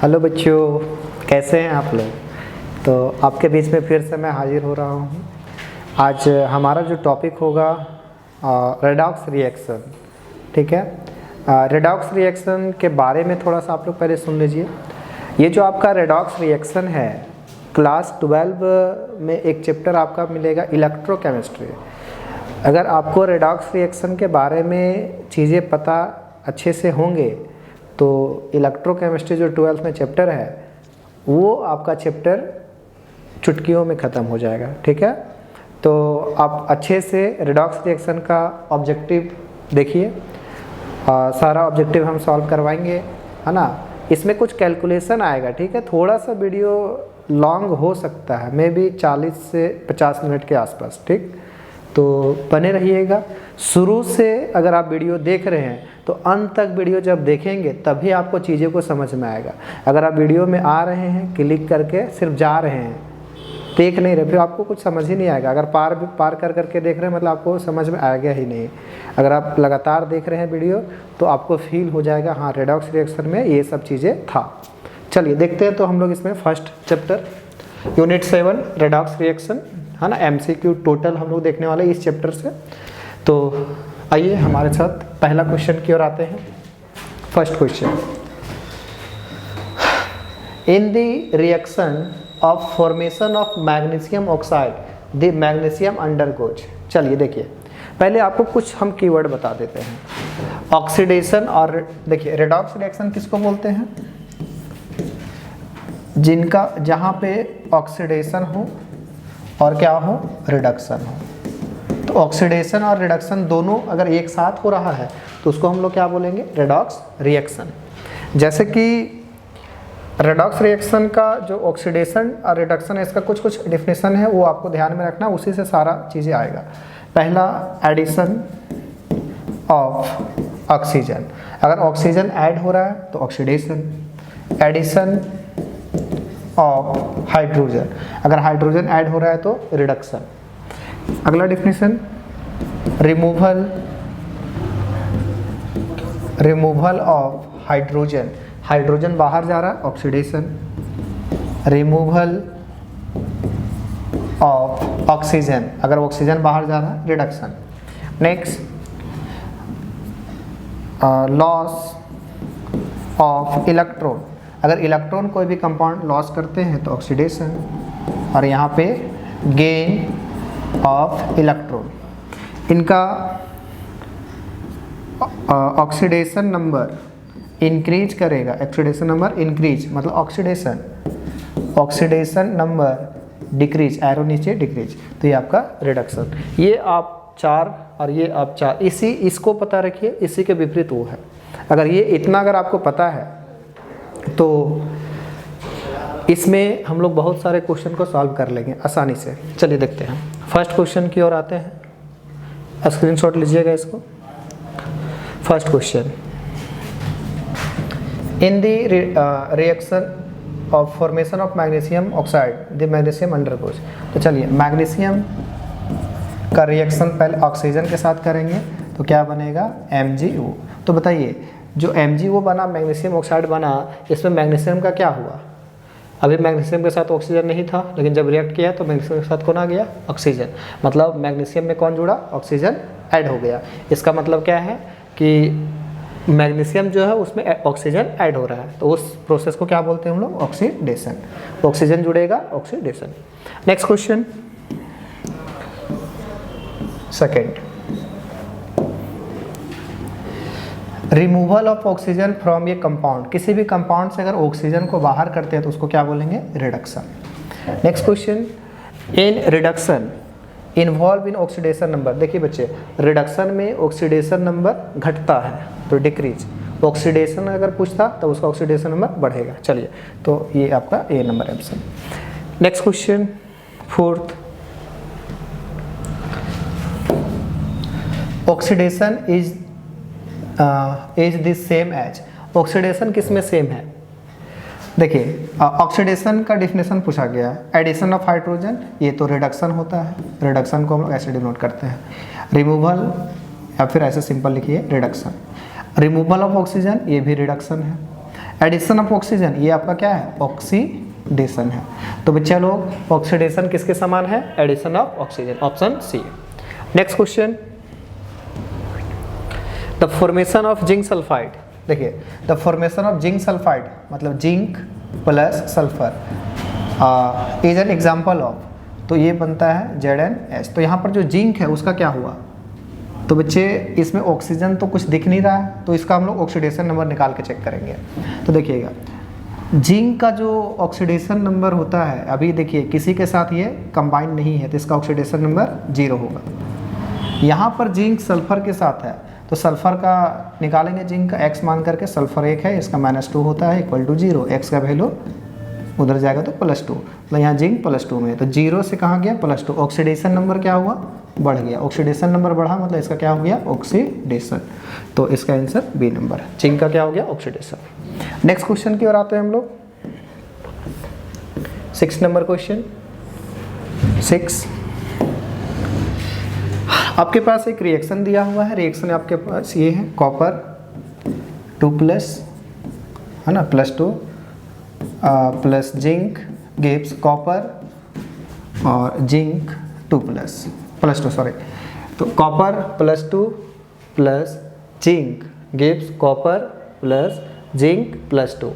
Hello बच्चों, कैसे हैं आप लोग। तो आपके बीच में फिर से मैं हाजिर हो रहा हूँ। आज हमारा जो टॉपिक होगा रेडॉक्स रिएक्शन। ठीक है, रेडॉक्स रिएक्शन के बारे में थोड़ा सा आप लोग पहले सुन लीजिए। ये जो आपका रेडॉक्स रिएक्शन है, क्लास 12 में एक चैप्टर आपका मिलेगा इलेक्ट्रोकेमिस्ट्री। अगर आपको रेडॉक्स रिएक्शन के बारे में चीज़ें पता अच्छे से होंगे तो इलेक्ट्रोकेमिस्ट्री जो 12th में चैप्टर है वो आपका चैप्टर चुटकियों में ख़त्म हो जाएगा। ठीक है, तो आप अच्छे से रेडॉक्स रिएक्शन का ऑब्जेक्टिव देखिए। सारा ऑब्जेक्टिव हम सॉल्व करवाएंगे, है ना। इसमें कुछ कैलकुलेशन आएगा। ठीक है, थोड़ा सा वीडियो लॉन्ग हो सकता है, मे बी 40 से 50 मिनट के आसपास। ठीक, तो बने रहिएगा। शुरू से अगर आप वीडियो देख रहे हैं तो अंत तक वीडियो जब देखेंगे तभी आपको चीज़ों को समझ में आएगा। अगर आप वीडियो में आ रहे हैं, क्लिक करके सिर्फ जा रहे हैं, देख नहीं रहे, फिर आपको कुछ समझ ही नहीं आएगा। अगर पार कर करके देख रहे हैं मतलब आपको समझ में आएगा ही नहीं। अगर आप लगातार देख रहे हैं वीडियो तो आपको फील हो जाएगा, हाँ रेडॉक्स रिएक्शन में ये सब चीज़ें था। चलिए देखते हैं। तो हम लोग इसमें first chapter unit 7 redox reaction, है ना, MCQ टोटल हम लोग देखने वाले इस चैप्टर से। तो आइए हमारे साथ पहला क्वेश्चन की ओर आते हैं। First question, in the reaction of formation of magnesium oxide the magnesium undergoes. चलिए देखिए, पहले आपको कुछ हम कीवर्ड बता देते हैं। ऑक्सीडेशन और देखिए रेडॉक्स रिएक्शन किसको बोलते हैं, जिनका जहाँ पे ऑक्सीडेशन हो और क्या हो, रिडक्शन हो। तो ऑक्सीडेशन और रिडक्शन दोनों अगर एक साथ हो रहा है तो उसको हम लोग क्या बोलेंगे, रेडॉक्स रिएक्शन। जैसे कि रेडॉक्स रिएक्शन का जो ऑक्सीडेशन और रिडक्शन है, इसका कुछ डेफिनेशन है, वो आपको ध्यान में रखना, उसी से सारा चीज़ें आएगा। पहला, एडिशन ऑफ ऑक्सीजन। अगर ऑक्सीजन ऐड हो रहा है तो ऑक्सीडेशन। एडिशन ऑफ हाइड्रोजन, अगर हाइड्रोजन ऐड हो रहा है तो रिडक्शन। अगला definition, removal of hydrogen. Hydrogen बाहर जा रहा है, ऑक्सीडेशन। रिमूवल ऑफ ऑक्सीजन, अगर ऑक्सीजन बाहर जा रहा है, reduction. Next, loss of electron. अगर इलेक्ट्रॉन कोई भी कंपाउंड लॉस करते हैं तो ऑक्सीडेशन। और यहाँ पे गेन ऑफ इलेक्ट्रॉन। इनका ऑक्सीडेशन नंबर इंक्रीज करेगा। ऑक्सीडेशन नंबर इंक्रीज मतलब ऑक्सीडेशन नंबर डिक्रीज, एरो नीचे डिक्रीज, तो ये आपका रिडक्शन। ये आप 4 और ये आप 4, इसको पता रखिए, इसी के विपरीत वो है। अगर ये इतना अगर आपको पता है तो इसमें हम लोग बहुत सारे क्वेश्चन को सॉल्व कर लेंगे आसानी से। चलिए देखते हैं, फर्स्ट क्वेश्चन की ओर आते हैं। स्क्रीनशॉट लीजिएगा इसको। First question, in the reaction of formation of magnesium oxide the magnesium undergoes. तो चलिए, मैग्नीशियम का रिएक्शन पहले ऑक्सीजन के साथ करेंगे तो क्या बनेगा, MgO। तो बताइए, जो MgO बना, मैग्नीशियम ऑक्साइड बना, इसमें मैग्नीशियम का क्या हुआ। अभी मैग्नीशियम के साथ ऑक्सीजन नहीं था, लेकिन जब रिएक्ट किया तो मैग्नीशियम के साथ कौन आ गया, ऑक्सीजन। मतलब मैग्नीशियम में कौन जुड़ा, ऑक्सीजन ऐड हो गया। इसका मतलब क्या है कि मैग्नीशियम जो है उसमें ऑक्सीजन ऐड हो रहा है, तो उस प्रोसेस को क्या बोलते हैं हम लोग, ऑक्सीडेशन। ऑक्सीजन जुड़ेगा, oxidation. Next question, second, removal of oxygen from A compound. किसी भी कंपाउंड से अगर ऑक्सीजन को बाहर करते हैं तो उसको क्या बोलेंगे, reduction. Next question, in reduction involve in oxidation number. देखिए बच्चे, रिडक्शन में ऑक्सीडेशन नंबर घटता है तो डिक्रीज। ऑक्सीडेशन अगर पूछता तो उसका ऑक्सीडेशन नंबर बढ़ेगा। चलिए, तो ये आपका A number option. Next question, fourth, oxidation is the same as. Oxidation किस में सेम है, देखिए ऑक्सीडेशन का डिफिनेशन पूछा गया है। एडिशन ऑफ हाइड्रोजन, ये तो रिडक्शन होता है, रिडक्शन को हम लोग ऐसे डिनोट करते हैं। रिमूवल, या फिर ऐसे सिंपल लिखिए रिडक्शन। रिमूवल ऑफ ऑक्सीजन, ये भी रिडक्शन है। एडिशन ऑफ ऑक्सीजन, ये आपका क्या है, ऑक्सीडेशन है। तो बच्चा लोग ऑक्सीडेशन किसके समान है, addition of oxygen, option C. Next question, the formation of zinc sulphide. देखिए the formation of zinc sulphide मतलब zinc plus sulphur is an example of, तो ये बनता है ZnH। तो यहाँ पर जो जिंक है उसका क्या हुआ, तो बच्चे इसमें ऑक्सीजन तो कुछ दिख नहीं रहा है, तो इसका हम लोग ऑक्सीडेशन नंबर निकाल के चेक करेंगे। तो देखिएगा जिंक का जो ऑक्सीडेशन नंबर होता है, अभी देखिए किसी के साथ ये कंबाइन नहीं है तो इसका ऑक्सीडेशन नंबर 0 होगा। यहाँ पर जिंक सल्फर के साथ है तो सल्फर का निकालेंगे, जिंक का x मान करके, सल्फर 1 है, इसका -2 होता है इक्वल टू 0, x का वैल्यू उधर जाएगा तो +2, तो यहाँ जिंक +2 में है, तो 0 से कहाँ गया +2, ऑक्सीडेशन नंबर क्या हुआ, बढ़ गया, ऑक्सीडेशन नंबर बढ़ा मतलब इसका क्या हो गया, ऑक्सीडेशन। तो इसका आंसर बी नंबर, जिंक का क्या हो गया, ऑक्सीडेशन। नेक्स्ट क्वेश्चन की ओर आते हैं हम लोग, 6 नंबर क्वेश्चन। 6 आपके पास एक रिएक्शन दिया हुआ है, रिएक्शन आपके पास ये है, कॉपर 2+ है ना +2 प्लस जिंक गिव्स कॉपर और जिंक 2+2 सॉरी, तो copper +2 plus zinc gives copper plus zinc +2।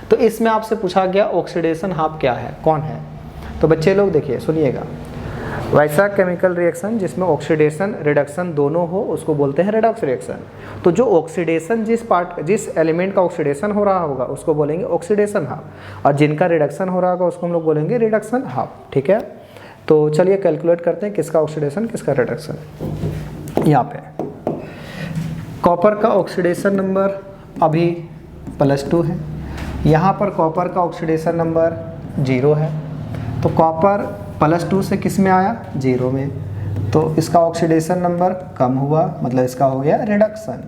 तो इसमें आपसे पूछा गया ऑक्सीडेशन हाफ क्या है, कौन है। तो बच्चे लोग देखिए सुनिएगा, वैसा केमिकल रिएक्शन जिसमें ऑक्सीडेशन रिडक्शन दोनों हो उसको बोलते हैं रेडॉक्स रिएक्शन। तो जो ऑक्सीडेशन जिस एलिमेंट का ऑक्सीडेशन हो रहा होगा उसको बोलेंगे ऑक्सीडेशन हाफ, और जिनका रिडक्शन हो रहा होगा उसको हम लोग बोलेंगे रिडक्शन हाफ। ठीक है, तो चलिए कैलकुलेट करते हैं किसका ऑक्सीडेशन किसका रिडक्शन। यहाँ पे कॉपर का ऑक्सीडेशन नंबर अभी +2 है, यहाँ पर कॉपर का ऑक्सीडेशन नंबर 0 है, तो कॉपर +2 से किस में आया, 0 में, तो इसका ऑक्सीडेशन नंबर कम हुआ मतलब इसका हो गया रिडक्शन।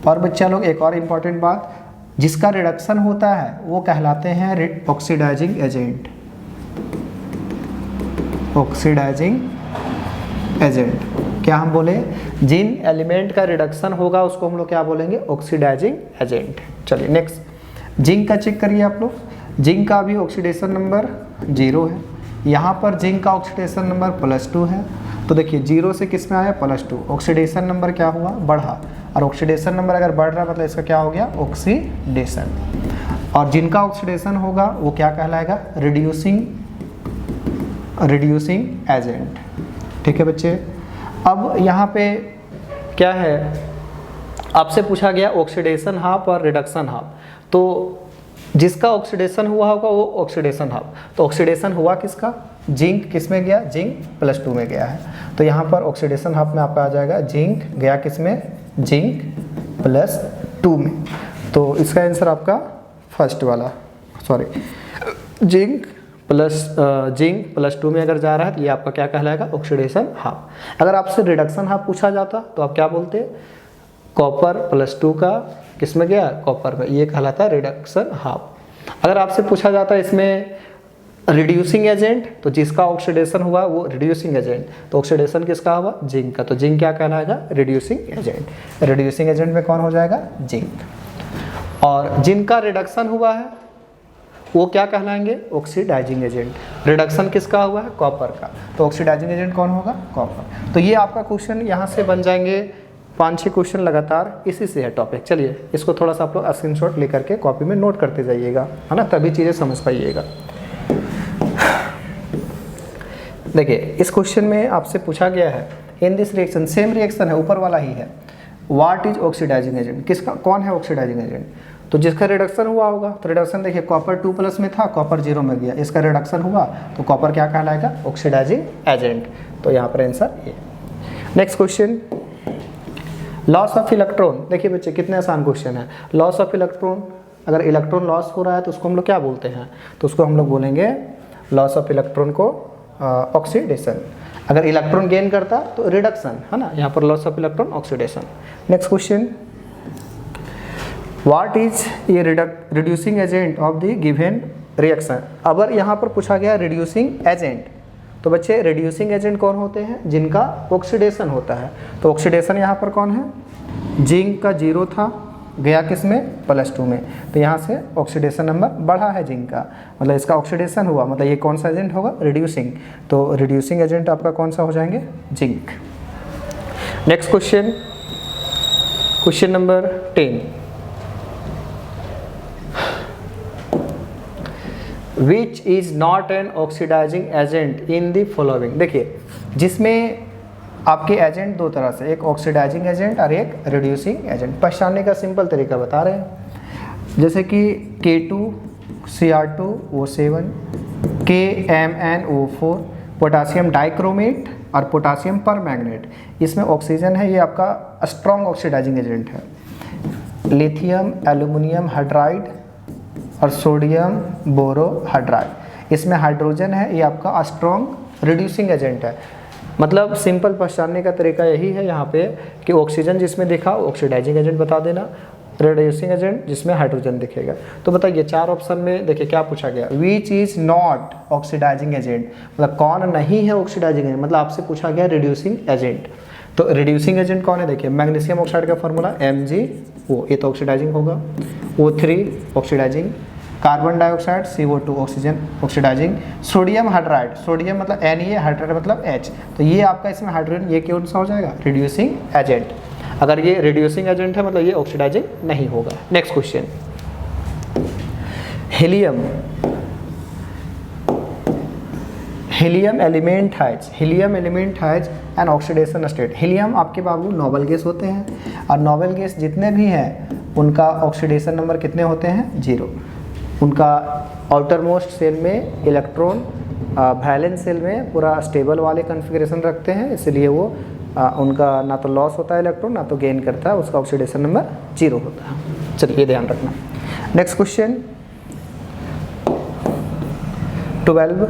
और बच्चा लोग एक और इम्पॉर्टेंट बात, जिसका रिडक्शन होता है वो कहलाते हैं ऑक्सीडाइजिंग एजेंट, ऑक्सीडाइजिंग एजेंट। क्या हम बोले, जिन एलिमेंट का रिडक्शन होगा उसको हम लोग क्या बोलेंगे, ऑक्सीडाइजिंग एजेंट। चलिए नेक्स्ट, जिंक का चेक करिए आप लोग, जिंक का भी ऑक्सीडेशन नंबर 0 है, यहाँ पर जिंक का ऑक्सीडेशन नंबर +2 है, तो देखिए 0 से किस में आया, +2, ऑक्सीडेशन नंबर क्या हुआ, बढ़ा, और ऑक्सीडेशन नंबर अगर बढ़ रहा है मतलब इसका क्या हो गया, ऑक्सीडेशन। और जिनका ऑक्सीडेशन होगा वो क्या कहलाएगा, रिड्यूसिंग एजेंट। ठीक है बच्चे, अब यहाँ पे क्या है, आपसे पूछा गया ऑक्सीडेशन हाफ और रिडक्शन हाफ, तो जिसका ऑक्सीडेशन हुआ होगा वो ऑक्सीडेशन हाफ, तो ऑक्सीडेशन हुआ किसका, जिंक किस में गया, जिंक +2 में गया है, तो यहाँ पर ऑक्सीडेशन हाफ में आपका आ जाएगा जिंक गया किस में, जिंक +2 में। तो इसका आंसर आपका फर्स्ट वाला, सॉरी जिंक +2 में अगर जा रहा है तो ये आपका क्या कहलाएगा, ऑक्सीडेशन हाफ। अगर आपसे रिडक्शन हाफ पूछा जाता तो आप क्या बोलते, कॉपर +2 का किस में गया, कॉपर में, ये कहलाता है रिडक्शन हाफ। अगर आपसे पूछा जाता है इसमें रिड्यूसिंग एजेंट, तो जिसका ऑक्सीडेशन हुआ वो रिड्यूसिंग एजेंट, तो ऑक्सीडेशन किसका हुआ, जिंक का, तो जिंक क्या कहलाएगा, रिड्यूसिंग एजेंट। रिड्यूसिंग एजेंट में कौन हो जाएगा, जिंक। और जिनका रिडक्शन हुआ है वो क्या कहलाएंगे, ऑक्सीडाइजिंग एजेंट। रिडक्शन किसका हुआ है, कॉपर का, तो ऑक्सीडाइजिंग एजेंट कौन होगा, कॉपर। तो ये आपका क्वेश्चन यहाँ से बन जाएंगे 5-6 क्वेश्चन लगातार, इसी से है टॉपिक। चलिए इसको थोड़ा सा आप लोग स्क्रीनशॉट लेकर के कॉपी में नोट करते जाइएगा, है ना, तभी चीज़ें समझ पाइएगा। देखिए इस क्वेश्चन में आपसे पूछा गया है, in this reaction, same reaction है, ऊपर वाला ही है, व्हाट इज ऑक्सीडाइजिंग एजेंट, किसका, कौन है ऑक्सीडाइजिंग एजेंट, तो जिसका रिडक्शन हुआ होगा, तो रिडक्शन देखिए कॉपर 2+ में था, कॉपर 0 में गया, इसका रिडक्शन हुआ तो कॉपर क्या कहलाएगा, ऑक्सीडाइजिंग एजेंट। तो यहाँ पर आंसर ये। Next question, loss of electron. देखिए बच्चे कितने आसान क्वेश्चन है, लॉस ऑफ इलेक्ट्रॉन, अगर इलेक्ट्रॉन लॉस हो रहा है तो उसको हम लोग क्या बोलते हैं, तो उसको हम लोग बोलेंगे लॉस ऑफ इलेक्ट्रॉन को ऑक्सीडेशन। अगर इलेक्ट्रॉन गेन करता तो रिडक्शन, है ना, यहाँ पर loss of electron oxidation. Next question, what is ये reducing agent of the given reaction. अगर यहाँ पर पूछा गया रिड्यूसिंग एजेंट, तो बच्चे रिड्यूसिंग एजेंट कौन होते हैं, जिनका ऑक्सीडेशन होता है, तो ऑक्सीडेशन यहाँ पर कौन है, जिंक का 0 था, गया किस में, +2 में। तो यहाँ से ऑक्सीडेशन नंबर बढ़ा है जिंक का, मतलब इसका ऑक्सीडेशन हुआ, मतलब ये कौन सा एजेंट होगा, रिड्यूसिंग। तो रिड्यूसिंग एजेंट आपका कौन सा हो जाएंगे, zinc. Next question, question number 10, which is not an oxidising agent in the following. देखिए जिसमें आपके एजेंट दो तरह से, एक ऑक्सीडाइजिंग एजेंट और एक रिड्यूसिंग एजेंट। पहचानने का सिंपल तरीका बता रहे हैं, जैसे कि K2Cr2O7, KMnO4, पोटासियम डाइक्रोमेट और पोटासियम परमैंगनेट, इसमें ऑक्सीजन है, ये आपका स्ट्रॉन्ग ऑक्सीडाइजिंग एजेंट है। लिथियम एल्यूमिनियम हाइड्राइड और सोडियम बोरोहाइड्राइड, इसमें हाइड्रोजन है, ये आपका स्ट्रॉन्ग रिड्यूसिंग एजेंट है। मतलब सिंपल पहचानने का तरीका यही है यहाँ पे कि ऑक्सीजन जिसमें दिखा ऑक्सीडाइजिंग एजेंट बता देना, रिड्यूसिंग एजेंट जिसमें हाइड्रोजन दिखेगा। तो बताइए 4 ऑप्शन में देखिए क्या पूछा गया, which is not oxidising agent, मतलब कौन नहीं है ऑक्सीडाइजिंग एजेंट, मतलब आपसे पूछा गया रिड्यूसिंग एजेंट। तो रिड्यूसिंग एजेंट कौन है, देखिए मैग्नीशियम ऑक्साइड का फॉर्मूला MgO, ये तो ऑक्सीडाइजिंग होगा। O3 oxidising, carbon dioxide CO2 oxygen oxidising, sodium hydride, sodium मतलब Na, हाइड्राइड मतलब H, तो ये आपका इसमें हाइड्रोजन, ये कौन सा हो जाएगा, रिड्यूसिंग एजेंट। अगर ये रिड्यूसिंग एजेंट है मतलब ये ऑक्सीडाइजिंग नहीं होगा। Next question, helium, helium element has an oxidation state. Helium आपके बाबू नोबल गैस होते हैं, और नोबल गैस जितने भी हैं उनका ऑक्सीडेशन नंबर कितने होते हैं, 0। उनका आउटर मोस्ट सेल में इलेक्ट्रॉन वैलेंस सेल में पूरा स्टेबल वाले कॉन्फ़िगरेशन रखते हैं, इसलिए वो उनका ना तो लॉस होता है इलेक्ट्रॉन ना तो गेन करता है, उसका ऑक्सीडेशन नंबर 0 होता है। चलिए ध्यान रखना। Next question 12,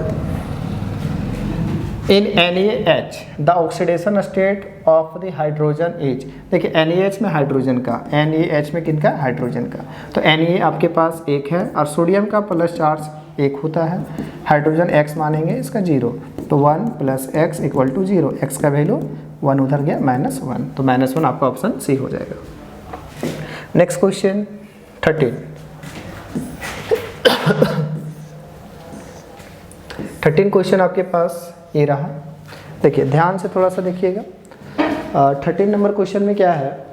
in NaH the oxidation state of the hydrogen is. देखिए NaH में हाइड्रोजन का, NaH में किनका, हाइड्रोजन का। तो Na आपके पास 1 है और सोडियम का प्लस चार्ज 1 होता है, हाइड्रोजन X मानेंगे इसका 0, तो 1 + X = 0, X का वैल्यू 1 उधर गया -1, तो -1 आपका ऑप्शन C हो जाएगा। नेक्स्ट क्वेश्चन 13 क्वेश्चन आपके पास ये रहा। देखिए ध्यान से थोड़ा सा देखिएगा। 13 नंबर क्वेश्चन में क्या है,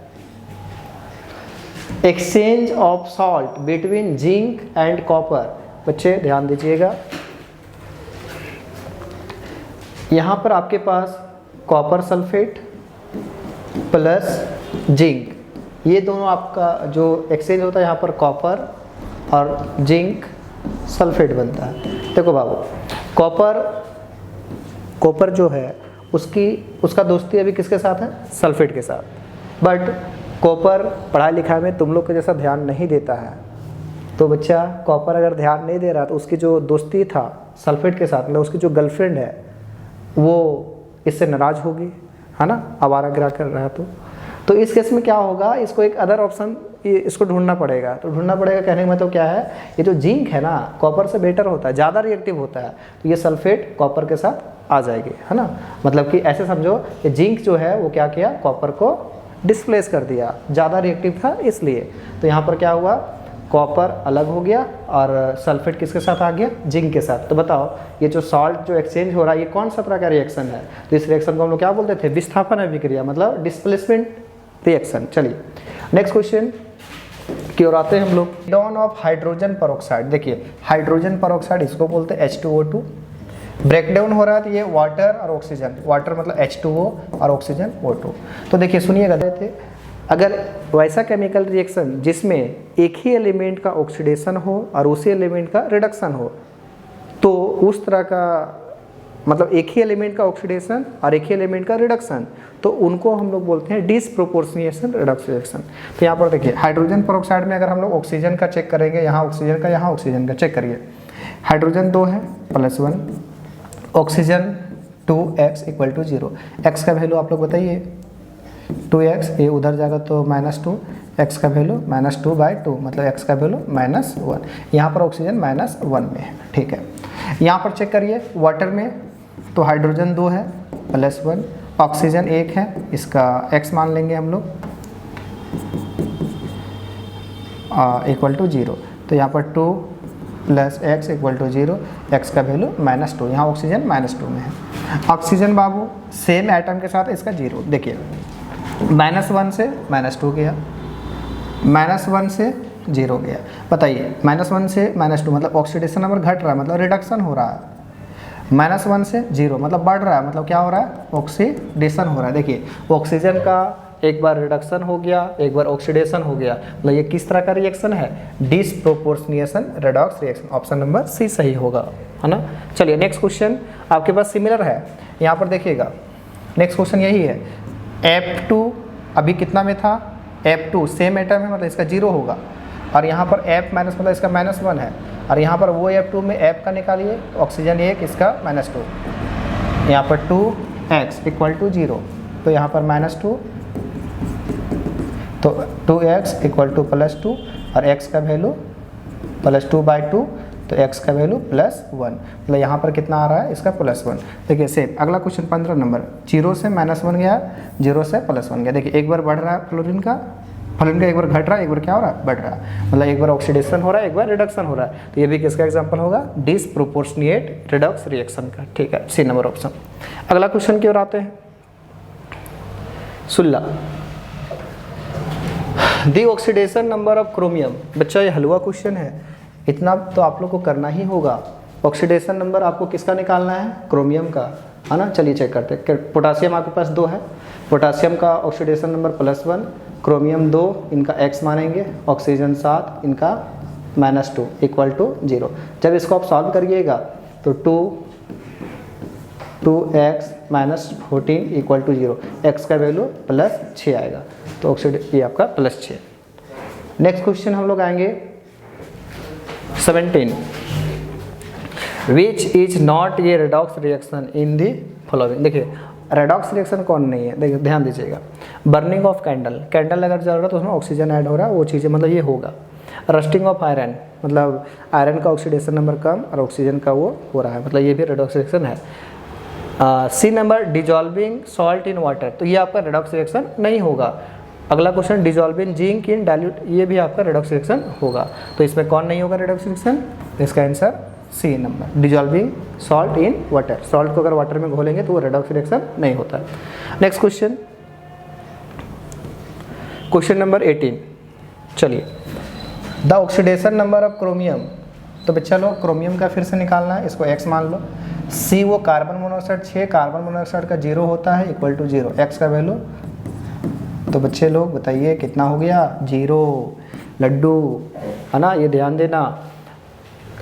exchange of salt between zinc and copper. बच्चे ध्यान दीजिएगा, यहाँ पर आपके पास कॉपर सल्फेट प्लस जिंक, ये दोनों आपका जो एक्सचेंज होता है यहाँ पर कॉपर और जिंक सल्फेट बनता है। देखो बाबू कॉपर जो है उसका दोस्ती अभी किसके साथ है, सल्फेट के साथ। बट कॉपर पढ़ाई लिखाई में तुम लोग के जैसा ध्यान नहीं देता है, तो बच्चा कॉपर अगर ध्यान नहीं दे रहा तो उसकी जो दोस्ती था सल्फेट के साथ, मतलब उसकी जो गर्लफ्रेंड है वो इससे नाराज़ होगी, है ना, आवारा गिरा कर रहा है। तो इस केस में क्या होगा, इसको एक अदर ऑप्शन इसको ढूंढना पड़ेगा। तो ढूंढना पड़ेगा कहने का मतलब क्या है, ये जो जिंक है ना कॉपर से बेटर होता है, ज़्यादा रिएक्टिव होता है, तो ये सल्फेट कॉपर के साथ आ जाएगी, है ना। मतलब कि ऐसे समझो कि जिंक जो है वो क्या किया, कॉपर को डिस्प्लेस कर दिया, ज़्यादा रिएक्टिव था इसलिए। तो यहाँ पर क्या हुआ, कॉपर अलग हो गया और सल्फेट किसके साथ आ गया, जिंक के साथ। तो बताओ ये जो सॉल्ट जो एक्सचेंज हो रहा है ये कौन सा तरह का रिएक्शन है, तो इस रिएक्शन को हम लोग क्या बोलते थे, विस्थापन अभिक्रिया, मतलब डिस्प्लेसमेंट रिएक्शन। चलिए नेक्स्ट क्वेश्चन की ओर आते हैं हम लोग। Breakdown of hydrogen peroxide. देखिए हाइड्रोजन पेरोक्साइड इसको बोलते हैं H2O2। ब्रेकडाउन हो रहा है तो ये वाटर और ऑक्सीजन, वाटर मतलब H2O और ऑक्सीजन O2। तो देखिए सुनिएगा, थे अगर वैसा केमिकल रिएक्शन जिसमें एक ही एलिमेंट का ऑक्सीडेशन हो और उसी एलिमेंट का रिडक्शन हो, तो उस तरह का मतलब एक ही एलिमेंट का ऑक्सीडेशन और एक ही एलिमेंट का रिडक्शन, तो उनको हम लोग बोलते हैं डिसप्रोपोर्शनेशन रिडक्शन रिएक्शन। तो यहाँ पर देखिए हाइड्रोजन पेरोक्साइड में अगर हम लोग ऑक्सीजन का चेक करेंगे, यहाँ ऑक्सीजन का, यहाँ ऑक्सीजन का चेक करिए, हाइड्रोजन 2 है +1, ऑक्सीजन 2x = 0, x का वैल्यू आप लोग बताइए, 2x, ये उधर जाएगा तो -2, x का वैल्यू -2/2, मतलब x का वैल्यू -1, यहाँ पर ऑक्सीजन -1 में है, ठीक है। यहाँ पर चेक करिए वाटर में, तो हाइड्रोजन 2 है +1, ऑक्सीजन 1 है, इसका x मान लेंगे हम लोग, इक्वल टू 0। तो यहाँ पर 2 + x इक्वल टू 0, x का वैल्यू -2, यहाँ ऑक्सीजन -2 में है। ऑक्सीजन बाबू सेम एटम के साथ इसका 0, देखिए -1 से -2 गया, -1 से 0 गया। बताइए -1 से -2 मतलब ऑक्सीडेशन नंबर घट रहा है, मतलब रिडक्शन हो रहा है। -1 से 0 मतलब बढ़ रहा है, मतलब क्या हो रहा है, ऑक्सीडेशन हो रहा है। देखिए ऑक्सीजन का एक बार रिडक्शन हो गया, एक बार ऑक्सीडेशन हो गया, मतलब ये किस तरह का रिएक्शन है, disproportionation redox reaction. Option number C सही होगा, है ना। चलिए नेक्स्ट क्वेश्चन आपके पास सिमिलर है, यहाँ पर देखिएगा नेक्स्ट क्वेश्चन यही है। F2 अभी कितना में था, F2 सेम एटम है मतलब इसका 0 होगा, और यहाँ पर F- मतलब इसका -1 है, और यहाँ पर वो F2 में F का निकालिए, ऑक्सीजन 1 इसका -2, यहाँ पर 2x इक्वल टू 0, तो यहाँ पर -2, तो 2x इक्वल टू +2, और x का वैल्यू +2/2, तो x का वैल्यू +1, मतलब यहाँ पर कितना आ रहा है, इसका +1। देखिए सेम अगला क्वेश्चन 15 नंबर, 0 से -1 गया, 0 से +1 गया। देखिए एक बार बढ़ रहा है फ्लोरीन का एक बार घट रहा है, एक बार क्या हो रहा है, बढ़ रहा है, मतलब एक बार ऑक्सीडेशन हो रहा है, एक बार रिडक्शन हो रहा है। तो ये भी किसका एग्जांपल होगा, डिसप्रोपोर्शनेट रिडक्स रिएक्शन का। ठीक है, सी नंबर ऑप्शन। अगला क्वेश्चन की ओर आते हैं। 16 दी ऑक्सीडेशन नंबर ऑफ क्रोमियम। बच्चा ये हलवा क्वेश्चन है, इतना तो आप लोग को करना ही होगा। ऑक्सीडेशन नंबर आपको किसका निकालना है, क्रोमियम का, है ना। चलिए चेक करते हैं। पोटासियम आपके पास 2 है, पोटासियम का ऑक्सीडेशन नंबर +1, क्रोमियम 2, इनका x मानेंगे, ऑक्सीजन 7, इनका -2 इक्वल टू 0। जब इसको आप सॉल्व करिएगा तो 2x - 14 इक्वल टू 0, x का वैल्यू +6 आएगा, तो ऑक्सीडेशन ये आपका +6। नेक्स्ट क्वेश्चन हम लोग आएंगे 17 विच इज नॉट ये redox reaction in the following. देखिए रेडॉक्स रिएक्शन कौन नहीं है, देखिए ध्यान दीजिएगा। बर्निंग ऑफ कैंडल अगर जल रहा है तो उसमें ऑक्सीजन ऐड हो रहा है, वो चीज़ें मतलब ये होगा। रस्टिंग ऑफ आयरन मतलब आयरन का ऑक्सीडेशन नंबर कम और ऑक्सीजन का वो हो रहा है, मतलब ये भी रेडॉक्स रिएक्शन है। C number dissolving salt in water, तो ये आपका रेडॉक्स रिएक्शन नहीं होगा। अगला question dissolving zinc in dilute, ये भी आपका रेडॉक्स रिएक्शन होगा। तो इसमें कौन नहीं होगा रेडॉक्स रिएक्शन, इसका answer C number, dissolving salt in water. Salt को अगर वाटर में घोलेंगे तो वो रेडॉक्स रिएक्शन नहीं होता है। Next question, question number 18। चलिए the oxidation number of chromium, तो बच्चा लोग क्रोमियम का फिर से निकालना है, इसको x मान लो। सी वो कार्बन मोनोऑक्साइड 6, कार्बन मोनोऑक्साइड का 0 होता है इक्वल टू 0, x का वैल्यू, तो बच्चे लोग बताइए कितना हो गया, 0 लड्डू, है ना। ये ध्यान देना,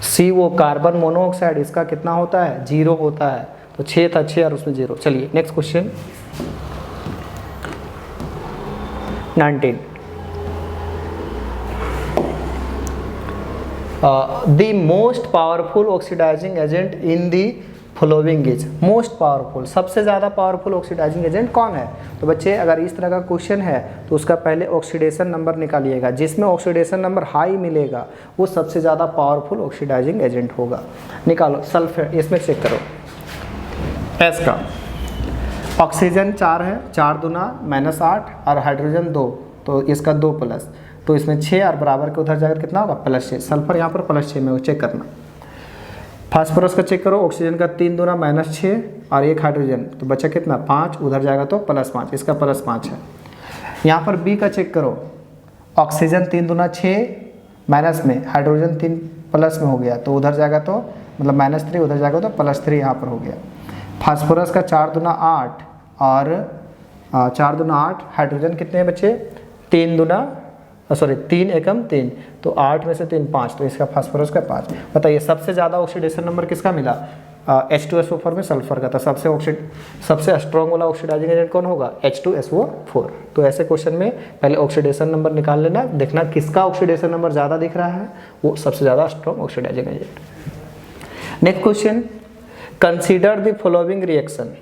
सी वो कार्बन मोनोऑक्साइड इसका कितना होता है, 0 होता है, तो 6 था 6 और उसमें 0। चलिए next question 19 the most powerful oxidising agent in the following is. Most powerful, सबसे ज़्यादा पावरफुल ऑक्सीडाइजिंग एजेंट कौन है। तो बच्चे अगर इस तरह का क्वेश्चन है तो उसका पहले ऑक्सीडेशन नंबर निकालिएगा, जिसमें ऑक्सीडेशन नंबर हाई मिलेगा वो सबसे ज़्यादा पावरफुल ऑक्सीडाइजिंग एजेंट होगा। निकालो सल्फर, इसमें चेक करो एस का ऑक्सीजन 4 है, 4 दूना -8 और हाइड्रोजन 2, तो इसका 2 प्लस, तो इसमें 6 और बराबर के उधर जाकर कितना होगा +6। सल्फर यहाँ पर +6 में चेक करना। फास्फोरस का चेक करो, ऑक्सीजन का 3 दूना -6 और 1 हाइड्रोजन, तो बचा कितना 5, उधर जाएगा तो +5, इसका +5 है। यहाँ पर बी का चेक करो, ऑक्सीजन 3 दूना 6 माइनस में, हाइड्रोजन 3 प्लस में हो गया, तो उधर जाएगा तो मतलब -3, उधर जाएगा तो +3 यहाँ पर हो गया। फास्फोरस का 4 दूना 8 और 4 दूना 8, हाइड्रोजन कितने बच्चे 3 एकम 3, तो 8 में से 3 5, तो इसका फास्फोरस का 5। बताइए सबसे ज़्यादा ऑक्सीडेशन नंबर किसका मिला, H2SO4 में सल्फर का था। सबसे स्ट्रॉन्ग वाला ऑक्सीडाइजिंग एजेंट कौन होगा, H2SO4। तो ऐसे क्वेश्चन में पहले ऑक्सीडेशन नंबर निकाल लेना, देखना किसका ऑक्सीडेशन नंबर ज़्यादा दिख रहा है, वो सबसे ज़्यादा strong oxidising agent. Next question, consider the following reaction.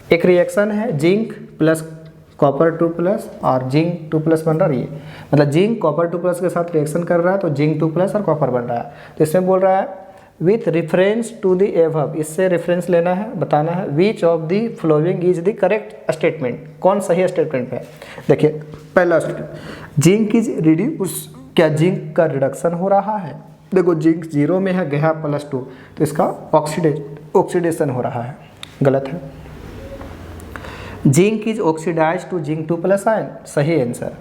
एक रिएक्शन है जिंक प्लस कॉपर 2+ और जिंक 2+ बन रहा है, ये मतलब जिंक कॉपर 2+ के साथ रिएक्शन कर रहा है, तो जिंक 2+ और कॉपर बन रहा है। तो इसमें बोल रहा है with reference to the above, इससे रेफरेंस लेना है, बताना है which of the following is the correct statement, कौन सही स्टेटमेंट है। देखिए पहला स्टेटमेंट, जिंक इज क्या जिंक का रिडक्शन हो रहा है? देखो जिंक 0 में है, गया +2, तो इसका ऑक्सीडेशन हो रहा है। गलत है। Zinc is oxidise to zinc 2+ ion, सही आंसर।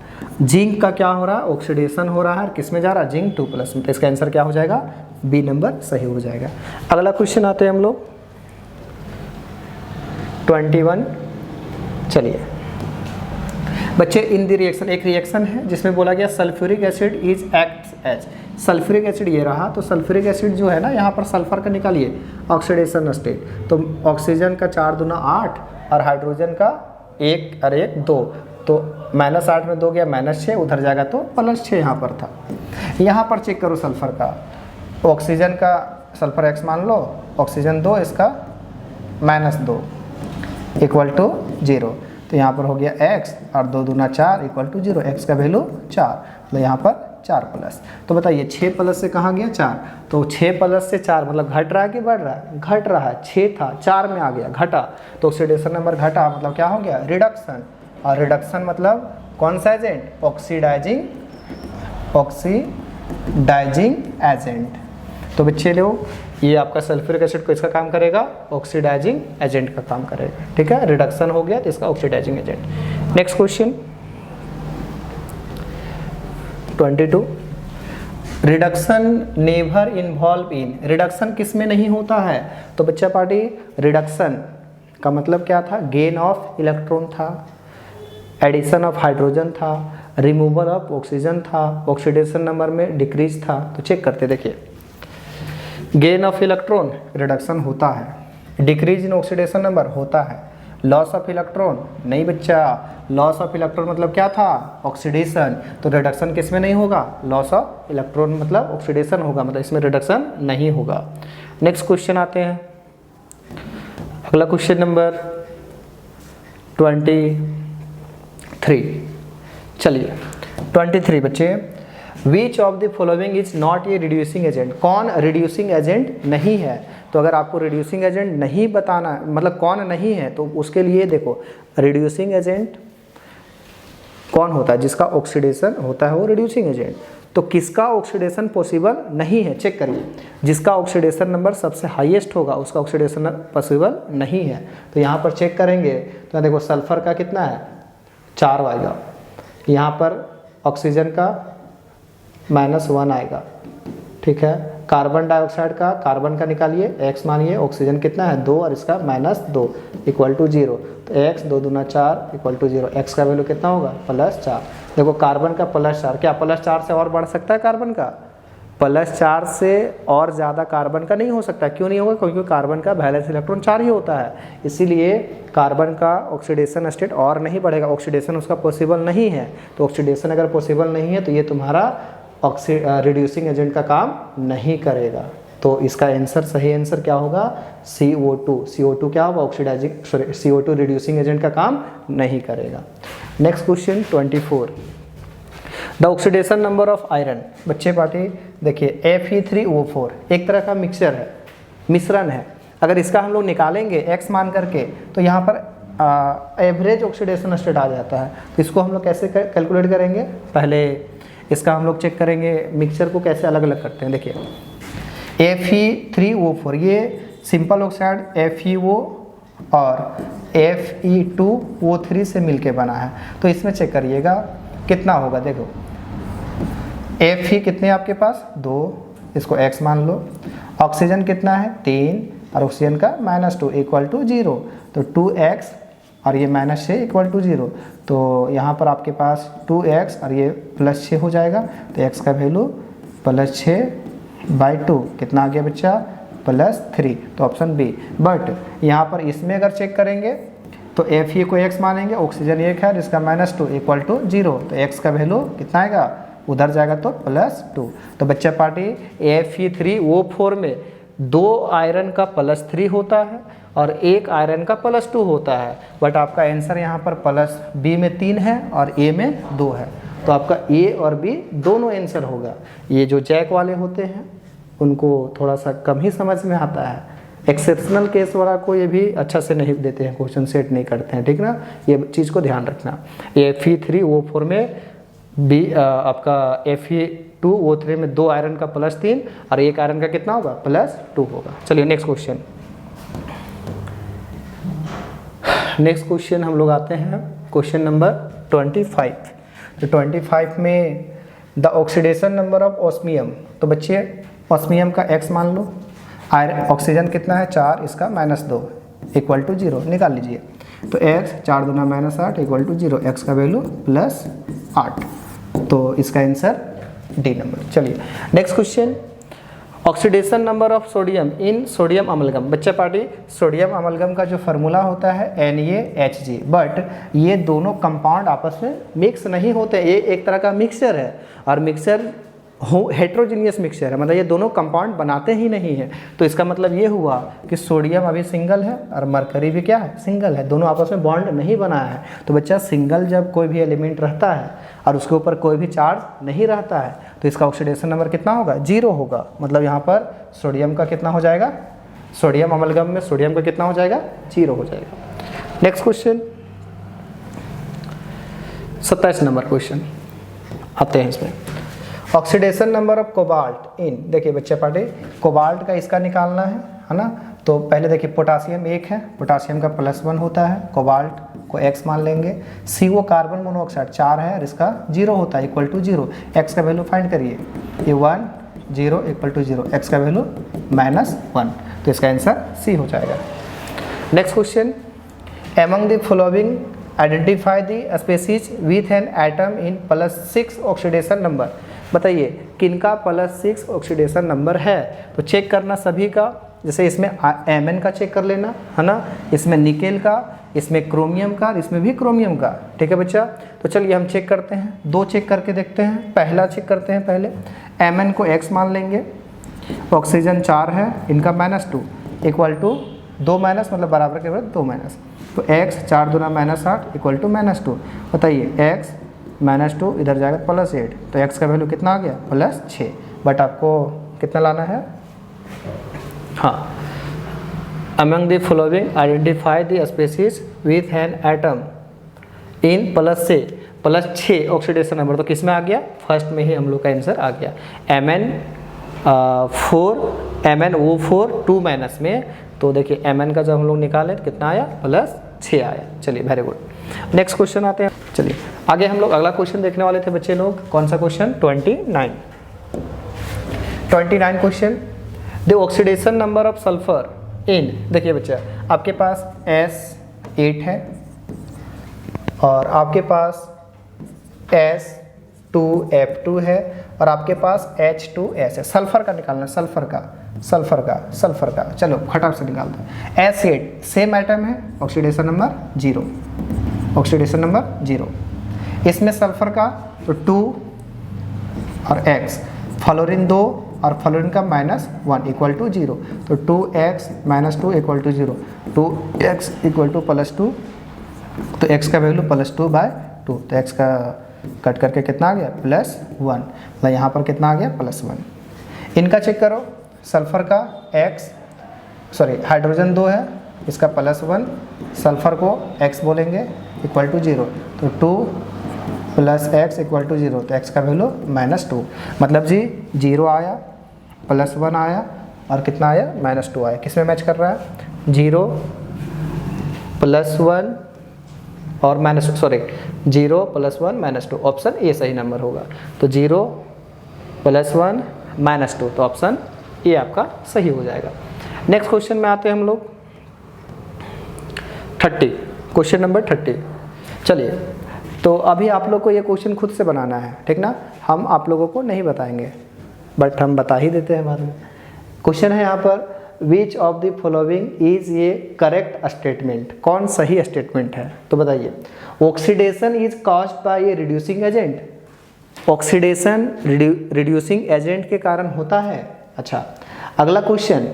जिंक का क्या हो रहा है? ऑक्सीडेशन हो रहा है, किस में जा रहा है? जिंक 2+ में। तो इसका आंसर क्या हो जाएगा? बी नंबर सही हो जाएगा। अगला क्वेश्चन आते हैं हम लोग 21। चलिए बच्चे, इन द रिएक्शन, एक रिएक्शन है जिसमें बोला गया sulphuric acid is act as, sulphuric acid ये रहा, तो सल्फ्यूरिक एसिड जो है ना, यहाँ पर सल्फर का निकालिए ऑक्सीडेशन स्टेट, तो ऑक्सीजन का 4 दूना 8 और हाइड्रोजन का 1 और 1 2, तो -8 में 2 गया -6, उधर जाएगा तो +6 यहाँ पर था। यहाँ पर चेक करो सल्फर का, ऑक्सीजन का सल्फर x मान लो, ऑक्सीजन 2, इसका -2 = 0, तो यहाँ पर हो गया x और 2 दूना 4 = 0, x का वैल्यू 4, तो यहाँ पर 4+। तो बताइए 6+ से कहाँ गया 4, तो 6+ से 4 मतलब घट रहा है कि बढ़ रहा है? घट रहा है। 6 था 4 में आ गया, घटा, तो ऑक्सीडेशन नंबर घटा, मतलब क्या हो गया? रिडक्शन। और रिडक्शन मतलब कौन सा एजेंट? Oxidising agent. तो बच्चे लोग, ये आपका सल्फ्यूरिक एसिड को इसका काम करेगा, ऑक्सीडाइजिंग एजेंट का काम करेगा। ठीक है, रिडक्शन हो गया तो इसका oxidising agent. Next question 22। Reduction never involve in, reduction किस में नहीं होता है? तो बच्चा पार्टी, रिडक्शन का मतलब क्या था? गेन ऑफ इलेक्ट्रॉन था, एडिशन ऑफ हाइड्रोजन था, रिमूवल ऑफ ऑक्सीजन था, ऑक्सीडेशन नंबर में डिक्रीज था। तो चेक करते, देखिए गेन ऑफ इलेक्ट्रॉन रिडक्शन होता है, डिक्रीज इन ऑक्सीडेशन नंबर होता है, लॉस ऑफ इलेक्ट्रॉन नहीं बच्चा, लॉस ऑफ इलेक्ट्रॉन मतलब क्या था? ऑक्सीडेशन, तो रिडक्शन किस में नहीं होगा? लॉस ऑफ इलेक्ट्रॉन मतलब ऑक्सीडेशन होगा, मतलब इसमें रिडक्शन नहीं होगा। नेक्स्ट क्वेश्चन आते हैं, अगला क्वेश्चन नंबर 23। चलिए 23 बच्चे, विच of the following is not a reducing agent, कौन रिड्यूसिंग एजेंट नहीं है? तो अगर आपको रिड्यूसिंग एजेंट नहीं बताना, मतलब कौन नहीं है, तो उसके लिए देखो, रिड्यूसिंग एजेंट कौन होता है? जिसका ऑक्सीडेशन होता है वो रिड्यूसिंग एजेंट। तो किसका ऑक्सीडेशन पॉसिबल नहीं है? चेक करिए, जिसका ऑक्सीडेशन नंबर सबसे हाईएस्ट होगा उसका ऑक्सीडेशन पॉसिबल नहीं है। तो यहाँ पर चेक करेंगे तो देखो सल्फर का कितना है? 4 आएगा, यहाँ पर ऑक्सीजन का -1 आएगा। ठीक है, कार्बन डाइऑक्साइड का, कार्बन का निकालिए, x मानिए, ऑक्सीजन कितना है? 2 और इसका -2 = 0, तो x 2 दूना 4 = 0, x का वैल्यू कितना होगा? +4। देखो कार्बन का +4, क्या +4 से और बढ़ सकता है? कार्बन का +4 से और ज़्यादा कार्बन का नहीं हो सकता। क्यों नहीं होगा? क्योंकि कार्बन का वैलेंस इलेक्ट्रॉन 4 ही होता है, इसीलिए कार्बन का ऑक्सीडेशन स्टेट और नहीं बढ़ेगा, ऑक्सीडेशन उसका पॉसिबल नहीं है। तो ऑक्सीडेशन अगर पॉसिबल नहीं है तो ये तुम्हारा रिड्यूसिंग एजेंट का काम नहीं करेगा। तो इसका आंसर, सही आंसर क्या होगा? CO2। CO2 क्या होगा? Oxidising, sorry CO2 reducing agent का काम नहीं करेगा। Next question 24। The oxidation number of iron, बच्चे पार्टी देखिए Fe3O4 एक तरह का मिक्सचर है, मिश्रण है। अगर इसका हम लोग निकालेंगे x मान करके, तो यहाँ पर एवरेज ऑक्सीडेशन स्टेट आ जाता है। तो इसको हम लोग कैसे कैलकुलेट करेंगे? पहले इसका हम लोग चेक करेंगे मिक्सचर को कैसे अलग अलग करते हैं। देखिए Fe3O4 ये सिंपल ऑक्साइड FeO और Fe2O3 से मिलके बना है। तो इसमें चेक करिएगा कितना होगा। देखो Fe कितने आपके पास? 2, इसको x मान लो। ऑक्सीजन कितना है? 3 और ऑक्सीजन का -2 = 0, तो 2x और ये -6 = 0। तो यहाँ पर आपके पास 2x और ये +6 हो जाएगा, तो x का वैल्यू +6/2 कितना आ गया बच्चा? +3, तो ऑप्शन बी। बट यहाँ पर इसमें अगर चेक करेंगे तो Fe को x मानेंगे, ऑक्सीजन 1 है जिसका -2 = 0, तो x का वैल्यू कितना आएगा? उधर जाएगा तो +2। तो बच्चा पार्टी Fe3O4 में 2 आयरन का +3 होता है और 1 आयरन का +2 होता है। बट आपका आंसर यहाँ पर B में 3 है और A में 2 है, तो आपका A और B दोनों आंसर होगा। ये जो जैक वाले होते हैं उनको थोड़ा सा कम ही समझ में आता है, एक्सेप्शनल केस वाला को ये भी अच्छा से नहीं देते हैं, क्वेश्चन सेट नहीं करते हैं। ठीक ना, ये चीज़ को ध्यान रखना। Fe3O4 में आपका Fe2O3 में 2 आयरन का +3 और 1 आयरन का कितना होगा +2 होगा। चलिए नेक्स्ट क्वेश्चन हम लोग आते हैं क्वेश्चन नंबर 25। तो 25 में the oxidation number of osmium, तो बच्चे ऑस्मियम का X मान लो, ऑक्सीजन कितना है 4, इसका -2 = 0 निकाल लीजिए। तो x 4 दूना -8 = 0, x का वैल्यू +8, तो इसका आंसर डी नंबर। चलिए next question, oxidation number of sodium in sodium amalgam. बच्चा पार्टी सोडियम अमलगम का जो फार्मूला होता है NaHG, बट ये दोनों कंपाउंड आपस में मिक्स नहीं होते, ये एक तरह का मिक्सचर है और मिक्सचर हेट्रोजीनियस मिक्सचर है, मतलब ये दोनों कंपाउंड बनाते ही नहीं है। तो इसका मतलब ये हुआ कि सोडियम अभी सिंगल है और मरकरी भी क्या है सिंगल है, दोनों आपस में बॉन्ड नहीं बनाया है। तो बच्चा सिंगल जब कोई भी एलिमेंट रहता है और उसके ऊपर कोई भी चार्ज नहीं रहता है तो इसका ऑक्सीडेशन नंबर कितना होगा 0 होगा। मतलब यहाँ पर सोडियम का कितना हो जाएगा, सोडियम अमलगम में सोडियम का कितना हो जाएगा 0 हो जाएगा। नेक्स्ट क्वेश्चन 27 नंबर क्वेश्चन आते हैं इसमें, ऑक्सीडेशन नंबर ऑफ कोबाल्ट इन। देखिए बच्चे पार्टी कोबाल्ट का इसका निकालना है ना। तो पहले देखिए पोटासियम 1 है, पोटासियम का +1 होता है, कोबाल्ट को X मान लेंगे। CO कार्बन मोनोऑक्साइड 4 है और इसका 0 होता है =0, X का वैल्यू फाइंड करिए, ये 1 0 = 0, X का वैल्यू -1, तो इसका आंसर C हो जाएगा। Next question, among the following identify the species with an atom in +6 oxidation number. बताइए किनका +6 ऑक्सीडेशन नंबर है। तो चेक करना सभी का, जैसे इसमें Mn का चेक कर लेना है ना, इसमें निकेल का, इसमें क्रोमियम का, इसमें भी क्रोमियम का। ठीक है बच्चा, तो चलिए हम चेक करते हैं, 2 चेक करके देखते हैं। पहला चेक करते हैं, पहले Mn को X मान लेंगे, ऑक्सीजन 4 है, इनका -2 = 2 माइनस मतलब बराबर के बाद 2 माइनस, तो x 4 दूना -8 = -2। बताइए x -2 इधर जाएगा +8, तो x का वैल्यू कितना आ गया +6। बट आपको कितना लाना है, हाँ, among the following identify the species with an atom in +6 oxidation number. तो किस में आ गया, फर्स्ट में ही हम लोग का आंसर आ गया, MnO4 2 माइनस में। तो देखिए Mn का जब हम लोग निकाले तो कितना आया +6 आया। चलिए वेरी गुड। नेक्स्ट क्वेश्चन आते हैं, चलिए आगे हम लोग अगला क्वेश्चन देखने वाले थे बच्चे लोग, कौन सा question 29 question, the oxidation number of sulphur in. देखिए बच्चा आपके पास S8 है और आपके पास S2F2 है और आपके पास H2S है। सल्फर का निकालना, सल्फर का चलो फटाफट से निकालते हैं। S8 सेम आइटम है, ऑक्सीडेशन नंबर 0, ऑक्सीडेशन नंबर 0। इसमें सल्फर का तो 2 और X, फ्लोरीन 2 और फ्लोरीन का -1 = 0, तो 2x - 2 = 0, 2x = +2, तो x का वैल्यू +2/2, तो x का कट करके कितना आ गया +1, मतलब यहाँ पर कितना आ गया +1। इनका चेक करो, सल्फर का हाइड्रोजन 2 है, इसका +1, सल्फर को x बोलेंगे =0, तो 2 + x = 0, तो x का वैल्यू -2, मतलब जी 0 आया, +1 आया और कितना आया -2 आया। किस में मैच कर रहा है, 0 +1 और -0 +1 -2, ऑप्शन ए सही नंबर होगा। तो 0 +1 -2, तो ऑप्शन ए आपका सही हो जाएगा। नेक्स्ट क्वेश्चन में आते हैं हम लोग 30, क्वेश्चन नंबर 30। चलिए तो अभी आप लोग को ये क्वेश्चन खुद से बनाना है, ठीक ना, हम आप लोगों को नहीं बताएंगे बट हम बता ही देते हैं बाद में। क्वेश्चन है यहाँ पर, विच ऑफ द फॉलोइंग इज ये करेक्ट स्टेटमेंट, कौन सही स्टेटमेंट है। तो बताइए, oxidation is caused by a reducing agent, oxidation reducing agent के कारण होता है। अच्छा अगला क्वेश्चन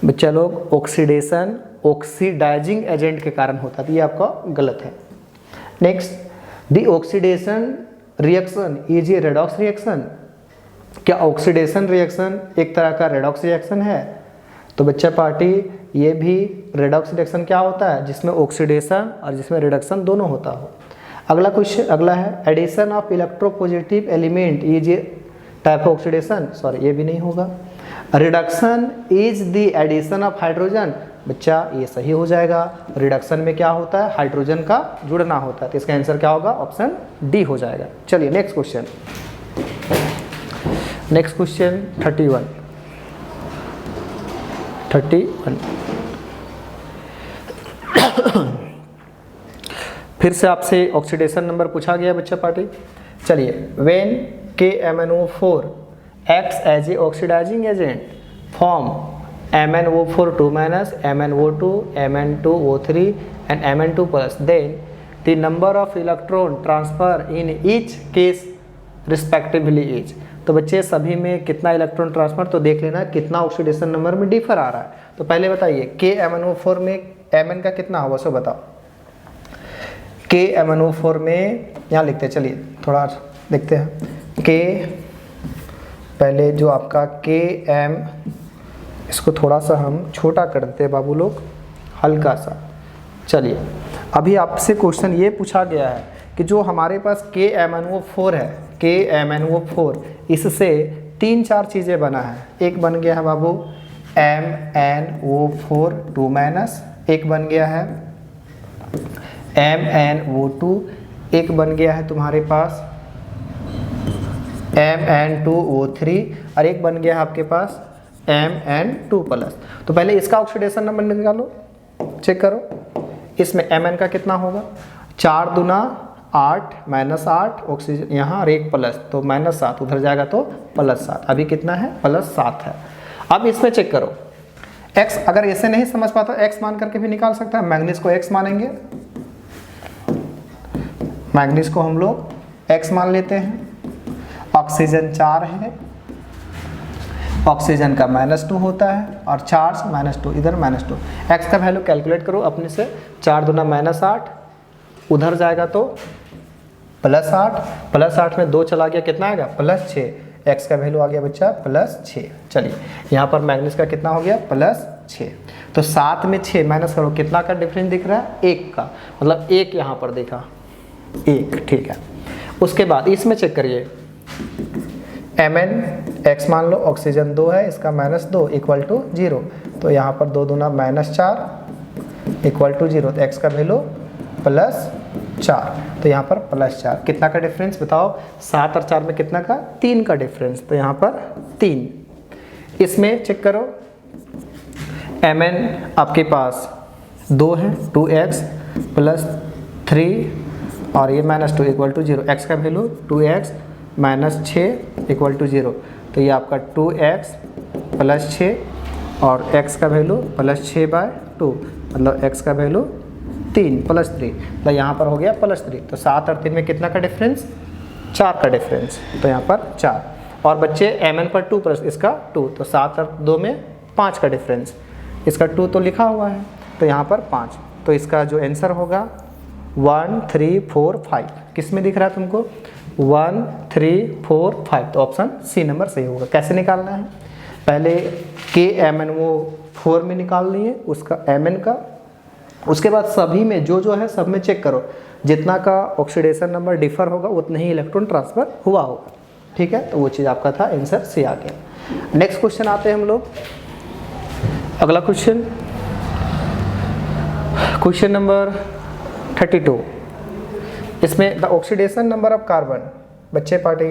बच्चा लोग, ऑक्सीडेशन ऑक्सीडाइजिंग एजेंट के कारण होता है, तो ये आपका गलत है। Next, the oxidation reaction is a redox reaction, क्या ऑक्सीडेशन रिएक्शन एक तरह का रेडॉक्स रिएक्शन है। तो बच्चा पार्टी ये भी रेडॉक्स रिएक्शन क्या होता है, जिसमें ऑक्सीडेशन और जिसमें रिडक्शन दोनों होता हो। अगला क्वेश्चन, अगला है addition of electropositive element is a type of oxidation, sorry ये भी नहीं होगा। Reduction is the addition of hydrogen, बच्चा ये सही हो जाएगा। रिडक्शन में क्या होता है, हाइड्रोजन का जुड़ना होता है, तो इसका आंसर क्या होगा, ऑप्शन डी हो जाएगा। चलिए नेक्स्ट क्वेश्चन, नेक्स्ट क्वेश्चन 31। फिर से आपसे ऑक्सीडेशन नंबर पूछा गया बच्चा पार्टी। चलिए, when KMnO4 acts as a oxidizing agent form MnO4 2-, MnO2, Mn2O3 and Mn2+, then the number of electron transfer in each case respectively is। तो बच्चे सभी में कितना इलेक्ट्रॉन ट्रांसफर, तो देख लेना कितना ऑक्सीडेशन नंबर में डिफर आ रहा है। तो पहले बताइए KMnO4 में Mn का कितना होगा, सो बताओ। KMnO4 में यहाँ लिखते हैं, चलिए थोड़ा देखते हैं। K पहले जो आपका Km, इसको थोड़ा सा हम छोटा कर देते हैं बाबू लोग, हल्का सा। चलिए, अभी आपसे क्वेश्चन ये पूछा गया है कि जो हमारे पास KMnO4 है, KMnO4, इससे 3-4 चीज़ें बना है। एक बन गया है बाबू MnO4 2-, एक बन गया है MnO2, एक बन गया है तुम्हारे पास Mn2O3, और एक बन गया है आपके पास Mn2+। तो पहले इसका ऑक्सीडेशन नंबर निकालो, चेक करो। इसमें Mn का कितना होगा, 4 दूना 8 -8 ऑक्सीजन यहाँ और एक प्लस, तो -7 उधर जाएगा तो +7। अभी कितना है, +7 है। अब इसमें चेक करो x, अगर ऐसे नहीं समझ पाता x मान करके भी निकाल सकता है। मैग्नीज को x मानेंगे, मैग्नीज को हम लोग x मान लेते हैं। ऑक्सीजन 4 है, ऑक्सीजन का -2 होता है और चार्ज -2, इधर -2। x का वैल्यू कैलकुलेट करो अपने से, 4 दूना -8, उधर जाएगा तो +8, +8 में 2 चला गया, कितना आएगा, +6। x का वैल्यू आ गया बच्चा +6। चलिए, यहाँ पर मैग्नीज का कितना हो गया, +6। तो 7 में 6 माइनस करो, कितना का डिफरेंस दिख रहा है, 1 का, मतलब 1 यहाँ पर देखा, 1, ठीक है। उसके बाद इसमें चेक करिए, Mn x मान लो, ऑक्सीजन 2 है, इसका -2 = 0, तो यहाँ पर 2 दूना -4 = 0, तो x का वैल्यू +4, तो यहाँ पर +4। कितना का डिफरेंस बताओ, 7 और 4 में कितना का, 3 का डिफरेंस, तो यहाँ पर 3। इसमें चेक करो, Mn आपके पास 2 है, 2x + 3 और ये -2 = 0, x का वैल्यू 2x - 6 = 0, तो ये आपका 2x + 6 और x का वैल्यू +6/2, मतलब x का वैल्यू 3 + 3, तो यहाँ पर हो गया +3। तो 7 और 3 में कितना का डिफरेंस, 4 का डिफरेंस, तो यहाँ पर 4। और बच्चे Mn पर 2 प्लस इसका 2, तो 7 और 2 में 5 का डिफरेंस, इसका 2 तो लिखा हुआ है, तो यहाँ पर 5। तो इसका जो आंसर होगा 1 3 4 5, किस में दिख रहा है तुमको, 1 3 4 5, तो ऑप्शन सी नंबर सही होगा। कैसे निकालना है, पहले KMnO4 में निकाल लिए उसका Mn का, उसके बाद सभी में जो है सब में चेक करो, जितना का ऑक्सीडेशन नंबर डिफर होगा उतना ही इलेक्ट्रॉन ट्रांसफर हुआ होगा, ठीक है। तो वो चीज़ आपका था, आंसर सी आ गया। नेक्स्ट क्वेश्चन आते हैं हम लोग, अगला क्वेश्चन, क्वेश्चन नंबर 32। इसमें the oxidation number of carbon, बच्चे पार्टी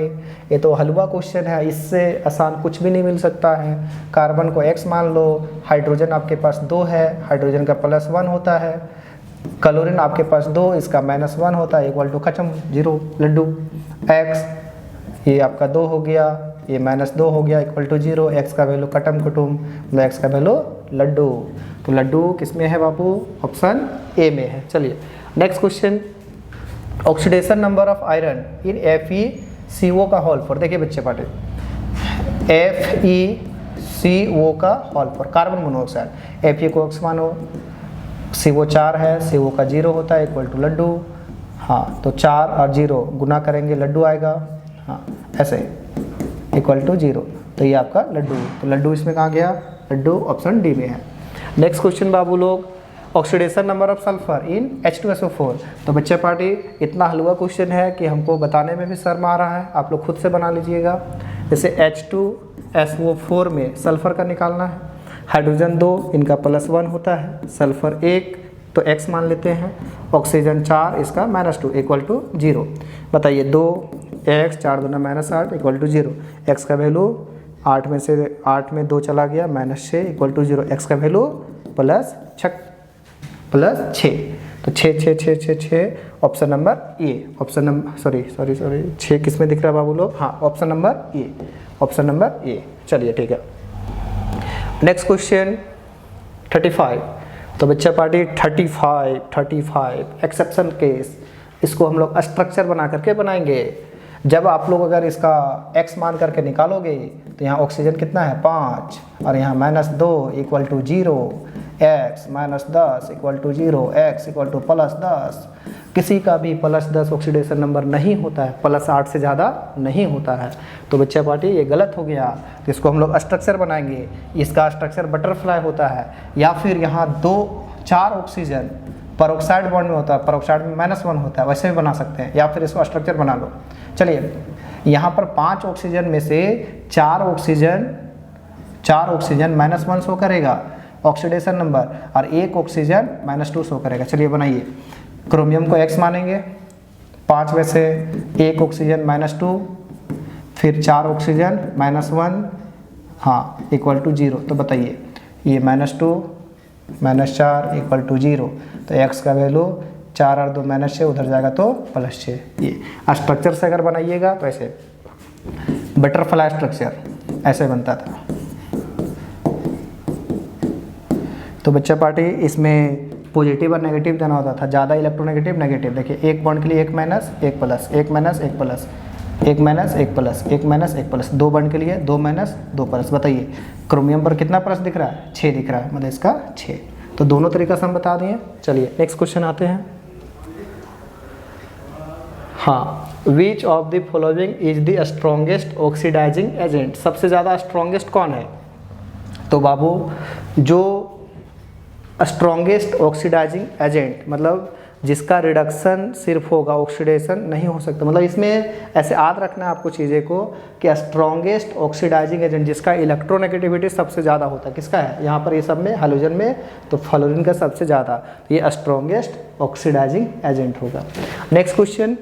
ये तो हलवा क्वेश्चन है, इससे आसान कुछ भी नहीं मिल सकता है। कार्बन को x मान लो, हाइड्रोजन आपके पास 2 है, हाइड्रोजन का +1 होता है, क्लोरीन आपके पास 2, इसका -1 होता है, = खत्म, 0 लड्डू। x ये आपका 2 हो गया, ये -2 हो गया, = 0, x का वैल्यू कटम कुटुम, मतलब x का वैल्यू लड्डू। तो लड्डू किस में है बाबू, ऑप्शन ए में है। चलिए next question, oxidation number of iron in FeCO का होल फॉर, देखिए बच्चे पार्टी, FeCO का whole four carbon monoxide, Fe को x मानो, CO 4 है, CO का 0 होता है, = लड्डू। हाँ, तो 4 और 0 गुना करेंगे लड्डू आएगा, हाँ ऐसे = 0, तो ये आपका लड्डू। तो लड्डू इसमें कहाँ गया, लड्डू ऑप्शन डी में है। नेक्स्ट क्वेश्चन बाबू लोग, oxidation number of sulphur in H2SO4। तो बच्चे पार्टी इतना हलवा क्वेश्चन है कि हमको बताने में भी शर्म आ रहा है, आप लोग खुद से बना लीजिएगा। जैसे H2SO4 में सल्फर का निकालना है, हाइड्रोजन 2 इनका +1 होता है, सल्फर 1 तो x मान लेते हैं, ऑक्सीजन 4 इसका -2 इक्वल टू 0। बताइए 2x 4 दूना -8 इक्वल टू 0। x का वैल्यू 8 में से 8 में 2 चला गया -6 इक्वल टू 0। x का वैल्यू +6 तो 6 option number A. Option number sorry 6 किस में दिख रहा है बाबू लोग? हाँ, option number A, option number A. चलिए ठीक है, नेक्स्ट क्वेश्चन 35। तो बच्चा पार्टी 35 एक्सेप्शन केस, इसको हम लोग स्ट्रक्चर बना करके बनाएंगे। जब आप लोग अगर इसका x मान करके निकालोगे तो यहाँ ऑक्सीजन कितना है 5 और यहाँ -2 equal to 0, x -10 equal to 0, x equal to +10। किसी का भी +10 ऑक्सीडेशन नंबर नहीं होता है, +8 से ज़्यादा नहीं होता है। तो बच्चा पार्टी ये गलत हो गया, तो इसको हम लोग स्ट्रक्चर बनाएंगे। इसका स्ट्रक्चर बटरफ्लाई होता है, या फिर यहाँ 4 ऑक्सीजन परऑक्साइड बॉन्ड में होता है, परऑक्साइड में -1 होता है, वैसे भी बना सकते हैं, या फिर इसको स्ट्रक्चर बना लो। चलिए यहाँ पर 5 ऑक्सीजन में से 4 ऑक्सीजन -1 शो करेगा ऑक्सीडेशन नंबर, और 1 ऑक्सीजन -2 शो करेगा। चलिए बनाइए, क्रोमियम को x मानेंगे, 5 में से 1 ऑक्सीजन -2, फिर 4 ऑक्सीजन -1, हाँ इक्वल टू 0। तो बताइए ये -2 -4 इक्वल टू 0, तो x का वैल्यू 4 और 2 -6 उधर जाएगा तो +6। ये स्ट्रक्चर से अगर बनाइएगा तो ऐसे बटरफ्लाई स्ट्रक्चर ऐसे बनता था। तो बच्चा पार्टी इसमें पॉजिटिव और नेगेटिव देना होता था, ज़्यादा इलेक्ट्रोनेगेटिव नेगेटिव। देखिए 1 बॉन्ड के लिए 1 minus 1 plus, 1 minus 1 plus, 1 minus 1 plus, 1 minus 1 plus, 2 bond के लिए 2 माइनस 2 प्लस। बताइए क्रोमियम पर कितना प्लस दिख रहा है? 6 दिख रहा है, मतलब इसका 6। तो दोनों तरीका से हम बता दिए। चलिए नेक्स्ट क्वेश्चन आते हैं। हाँ, which of the following is the strongest oxidising agent? सबसे ज़्यादा स्ट्रॉन्गेस्ट कौन है? तो बाबू जो स्ट्रॉन्गेस्ट ऑक्सीडाइजिंग एजेंट मतलब जिसका रिडक्शन सिर्फ होगा, ऑक्सीडेशन नहीं हो सकता। मतलब इसमें ऐसे याद रखना है आपको चीज़ें को कि स्ट्रॉन्गेस्ट ऑक्सीडाइजिंग एजेंट जिसका इलेक्ट्रोनेगेटिविटी सबसे ज़्यादा होता है, किसका है? यहाँ पर ये सब में हाइड्रोजन में तो फ्लोरीन का सबसे ज़्यादा, तो ये स्ट्रॉन्गेस्ट ऑक्सीडाइजिंग एजेंट होगा। Next question,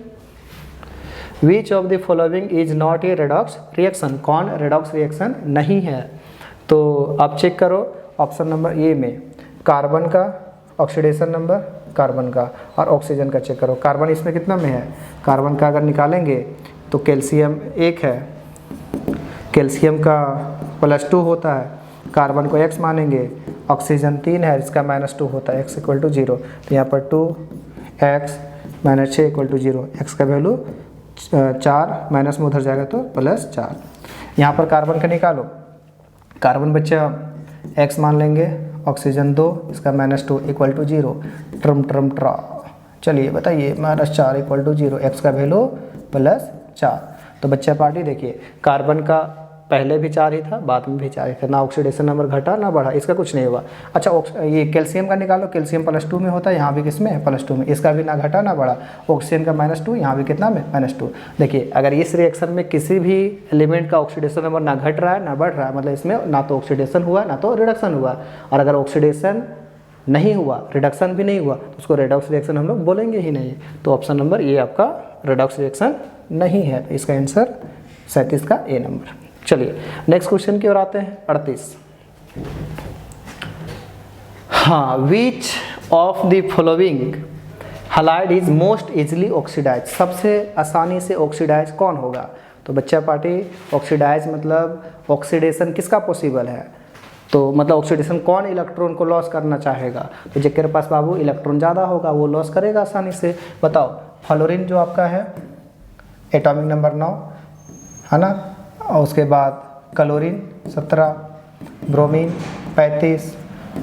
which of the following is not a redox reaction? कौन रेडॉक्स रिएक्शन नहीं है? तो आप चेक करो ऑप्शन नंबर ए में कार्बन का ऑक्सीडेशन नंबर, कार्बन का, और ऑक्सीजन का चेक करो। कार्बन इसमें कितना में है? कार्बन का अगर निकालेंगे तो कैल्शियम 1 है, कैल्शियम का +2 होता है, कार्बन को x मानेंगे, ऑक्सीजन 3 है, इसका -2 होता है, x इक्वल टू 0। तो यहाँ पर 2x -6 इक्वल टू 0, x का वैल्यू 4 माइनस में उधर जाएगा तो +4। यहाँ पर कार्बन का निकालो, कार्बन बच्चा x मान लेंगे, ऑक्सीजन 2 इसका -2 इक्वल टू 0, ट्रा। चलिए बताइए -4 इक्वल टू 0, x का वैल्यू +4। तो बच्चा पार्टी देखिए कार्बन का पहले भी 4 ही था, बाद में भी 4 ही था, ना ऑक्सीडेशन नंबर घटा ना बढ़ा, इसका कुछ नहीं हुआ। अच्छा ये कैल्शियम का निकालो, कैल्शियम +2 में होता है, यहाँ भी किसमें है? +2 में, इसका भी ना घटा ना बढ़ा। ऑक्सीजन का -2, यहाँ भी कितना में? -2। देखिए अगर इस रिएक्शन में किसी भी एलिमेंट का ऑक्सीडेशन नंबर ना घट रहा है ना बढ़ रहा है, मतलब इसमें ना तो ऑक्सीडेशन हुआ ना तो रिडक्शन हुआ। और अगर ऑक्सीडेशन नहीं हुआ, रिडक्शन भी नहीं हुआ, तो उसको रेडॉक्स रिएक्शन हम लोग बोलेंगे ही नहीं। तो ऑप्शन नंबर ये आपका रेडॉक्स रिएक्शन नहीं है, तो इसका आंसर 37 का ए नंबर। चलिए नेक्स्ट क्वेश्चन की ओर आते हैं 38। हाँ, which of the following halide is most easily oxidise? सबसे आसानी से ऑक्सीडाइज कौन होगा? तो बच्चा पार्टी ऑक्सीडाइज मतलब ऑक्सीडेशन किसका पॉसिबल है? तो मतलब ऑक्सीडेशन कौन इलेक्ट्रॉन को लॉस करना चाहेगा? तो जिसके पास बाबू इलेक्ट्रॉन ज़्यादा होगा वो लॉस करेगा आसानी से। बताओ फ्लोरीन जो आपका है एटॉमिक नंबर 9 है ना, और उसके बाद क्लोरीन 17, ब्रोमीन 35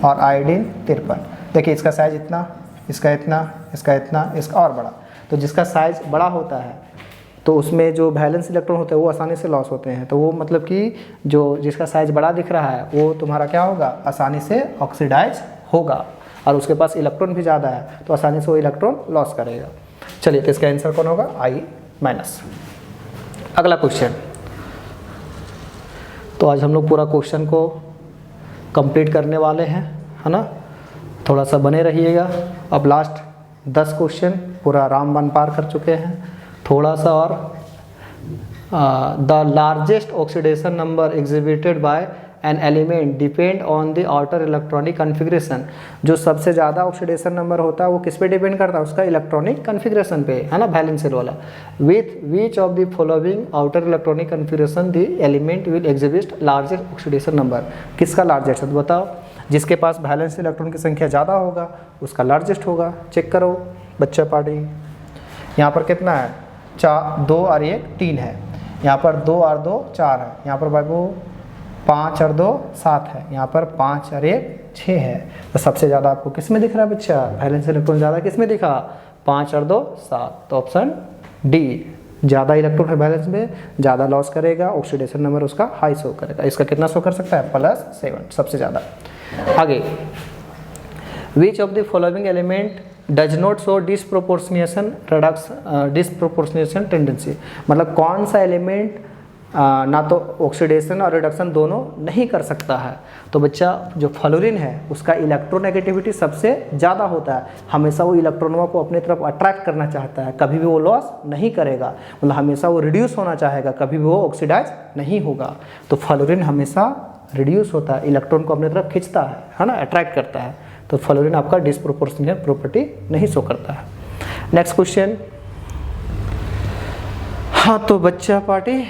और आयोडीन 53। देखिए इसका साइज इतना, इसका इतना, इसका इतना, इसका और बड़ा। तो जिसका साइज बड़ा होता है तो उसमें जो वैलेंस इलेक्ट्रॉन होते हैं वो आसानी से लॉस होते हैं। तो वो मतलब कि जो जिसका साइज बड़ा दिख रहा है वो तुम्हारा क्या होगा? आसानी से ऑक्सीडाइज होगा। और उसके पास इलेक्ट्रॉन भी ज़्यादा है तो आसानी से वो इलेक्ट्रॉन लॉस करेगा। चलिए, तो इसका आंसर कौन होगा? I-। अगला क्वेश्चन, तो आज हम लोग पूरा क्वेश्चन को कंप्लीट करने वाले हैं, है ना। थोड़ा सा बने रहिएगा। अब लास्ट 10 क्वेश्चन पूरा रामबाण पार कर चुके हैं, थोड़ा सा और। The largest oxidation number exhibited by an element depend on the outer electronic configuration. जो सबसे ज़्यादा ऑक्सीडेशन नंबर होता है वो किस पे डिपेंड करता है? उसका इलेक्ट्रॉनिक कन्फिग्रेशन पे, है ना, वैलेंस शेल वाला। With which of the following outer electronic configuration the element will exhibit largest oxidation number. किसका लार्जेस्ट है तो बताओ? जिसके पास वैलेंस इलेक्ट्रॉन की संख्या ज़्यादा होगा उसका लार्जेस्ट होगा। चेक करो बच्चा पार्टी। यहाँ पर कितना है? 2 और 1 3 है। यहाँ पर 2 और 2 4 है। यहाँ पर बाबू 5 और 2 7 है। यहाँ पर 5 और 1 6 है। तो सबसे ज़्यादा आपको किस में दिख रहा है बच्चा? वैलेंस इलेक्ट्रॉन ज़्यादा किस में दिखा? 5 और 2 7। तो ऑप्शन डी, ज़्यादा इलेक्ट्रॉन है बैलेंस में, ज़्यादा लॉस करेगा, ऑक्सीडेशन नंबर उसका हाई शो करेगा। इसका कितना शो कर सकता है? +7, सबसे ज़्यादा। आगे, विच of the following element does not show disproportionation tendency. मतलब कौन सा एलिमेंट ना तो ऑक्सीडेशन और रिडक्शन दोनों नहीं कर सकता है? तो बच्चा जो फ्लोरीन है उसका इलेक्ट्रोनेगेटिविटी सबसे ज़्यादा होता है। हमेशा वो इलेक्ट्रॉनों को अपनी तरफ अट्रैक्ट करना चाहता है, कभी भी वो लॉस नहीं करेगा। मतलब हमेशा वो रिड्यूस होना चाहेगा, कभी भी वो ऑक्सीडाइज नहीं होगा। तो फ्लोरीन हमेशा रिड्यूस होता है, इलेक्ट्रॉन को अपनी तरफ खींचता है ना, अट्रैक्ट करता है। तो फ्लोरीन आपका डिसप्रोपोर्शनेट प्रॉपर्टी नहीं शो करता है। Next question. हाँ तो बच्चा पार्टी,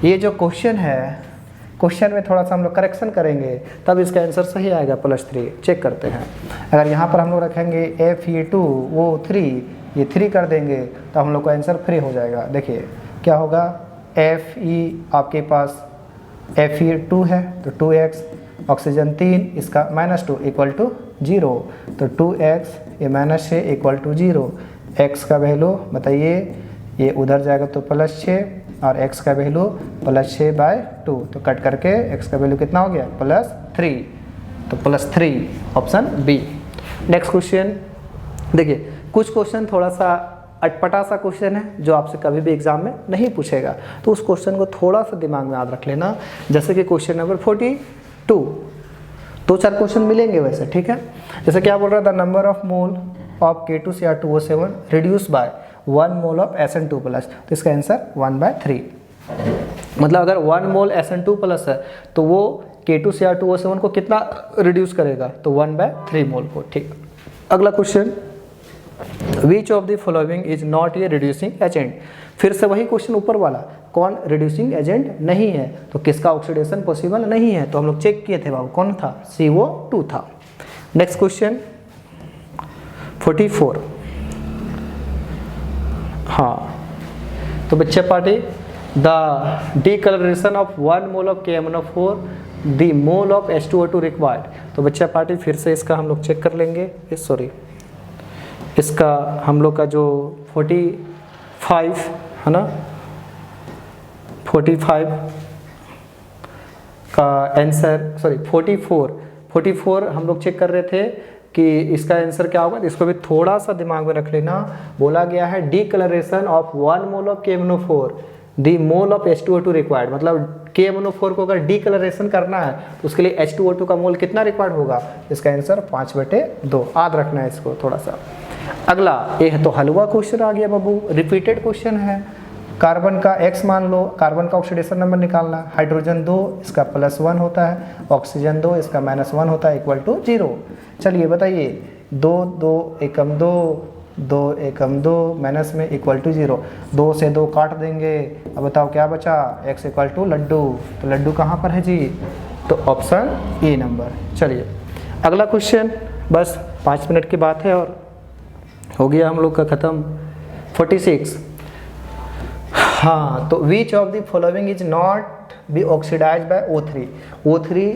ये जो क्वेश्चन है, क्वेश्चन में थोड़ा सा हम लोग करेक्शन करेंगे तब इसका आंसर सही आएगा +3। चेक करते हैं। अगर यहाँ पर हम लोग रखेंगे Fe2 वो 3, ये 3 कर देंगे तो हम लोग का आंसर फ्री हो जाएगा। देखिए क्या होगा? Fe आपके पास Fe2 है तो 2x, ऑक्सीजन 3 इसका -2 = 0, तो 2x ये -6 = 0। x का वैल्यू बताइए, ये उधर जाएगा तो +6 और x का वैल्यू +6/2, तो कट करके x का वैल्यू कितना हो गया? +3, तो +3 ऑप्शन बी। नेक्स्ट क्वेश्चन देखिए, कुछ क्वेश्चन थोड़ा सा अटपटा सा क्वेश्चन है जो आपसे कभी भी एग्जाम में नहीं पूछेगा, तो उस क्वेश्चन को थोड़ा सा दिमाग में याद रख लेना। जैसे कि क्वेश्चन नंबर 42, 2-4 क्वेश्चन मिलेंगे वैसे, ठीक है। जैसे क्या बोल रहा था? Number of mole of K2Cr2O7 reduce by 1 mole of SN2+, तो इसका आंसर 1/3। मतलब अगर 1 मोल SN2+ है तो वो K2Cr2O7 को कितना रिड्यूस करेगा? तो 1/3 मोल को, ठीक। अगला question, which of the following is not a reducing agent. फिर से वही क्वेश्चन ऊपर वाला, कौन रिड्यूसिंग एजेंट नहीं है? तो किसका ऑक्सीडेशन पॉसिबल नहीं है? तो हम लोग चेक किए थे बाबू, कौन था? CO2 था। Next question 44। हाँ तो बच्चे party, the decolouration of 1 mole of KMnO4 the mole of H2O2 required. तो बच्चा पार्टी फिर से इसका हम लोग चेक कर लेंगे। सॉरी, इसका हम लोग का जो 45 है ना, 45 का आंसर, सॉरी 44 हम लोग चेक कर रहे थे कि इसका आंसर क्या होगा। इसको भी थोड़ा सा दिमाग में रख लेना। बोला गया है decolouration of 1 mole of KMnO4 the mole of H2O2 required. मतलब KMnO4 को अगर डीकलरेशन करना है तो उसके लिए H2O2 का मोल कितना रिक्वायर्ड होगा? इसका आंसर 5/2। याद रखना है इसको थोड़ा सा। अगला ये है तो हलवा क्वेश्चन आ गया बाबू, रिपीटेड क्वेश्चन है। कार्बन का X मान लो, कार्बन का ऑक्सीडेशन नंबर निकालना। हाइड्रोजन 2 इसका +1 होता है, ऑक्सीजन 2 इसका -1 होता है, = 0। चलिए बताइए, 2 2 एकम 2 2 एकम 2 माइनस में = 0। 2 से 2 काट देंगे। अब बताओ क्या बचा? x = लड्डू। तो लड्डू कहाँ पर है जी? तो ऑप्शन ए नंबर। चलिए अगला क्वेश्चन, बस 5 मिनट की बात है और हो गया हम लोग का ख़त्म। 46। हाँ तो which of the following is not be oxidise by O3। O3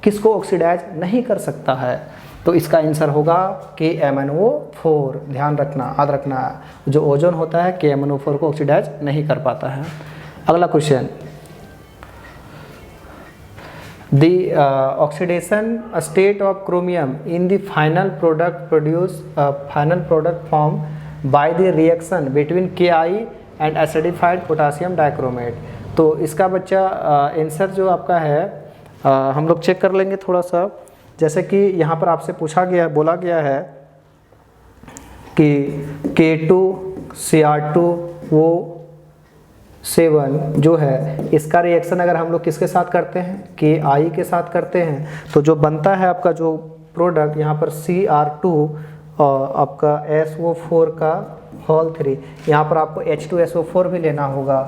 किसको ऑक्सीडाइज नहीं कर सकता है? तो इसका आंसर होगा KMnO4। ध्यान रखना, याद रखना, जो ओजोन होता है KMnO4 को ऑक्सीडाइज नहीं कर पाता है। अगला question, The oxidation state of chromium in the final product formed by the reaction between Ki and acidified potassium dichromate। तो इसका बच्चा आंसर जो आपका है हम लोग चेक कर लेंगे थोड़ा सा। जैसे कि यहाँ पर आपसे बोला गया है कि K2Cr2O7 जो है इसका रिएक्शन अगर हम लोग किसके साथ करते हैं, Ki के साथ करते हैं, तो जो बनता है आपका जो प्रोडक्ट यहाँ पर Cr2 और आपका SO4 का होल 3, यहाँ पर आपको H2SO4 भी लेना होगा।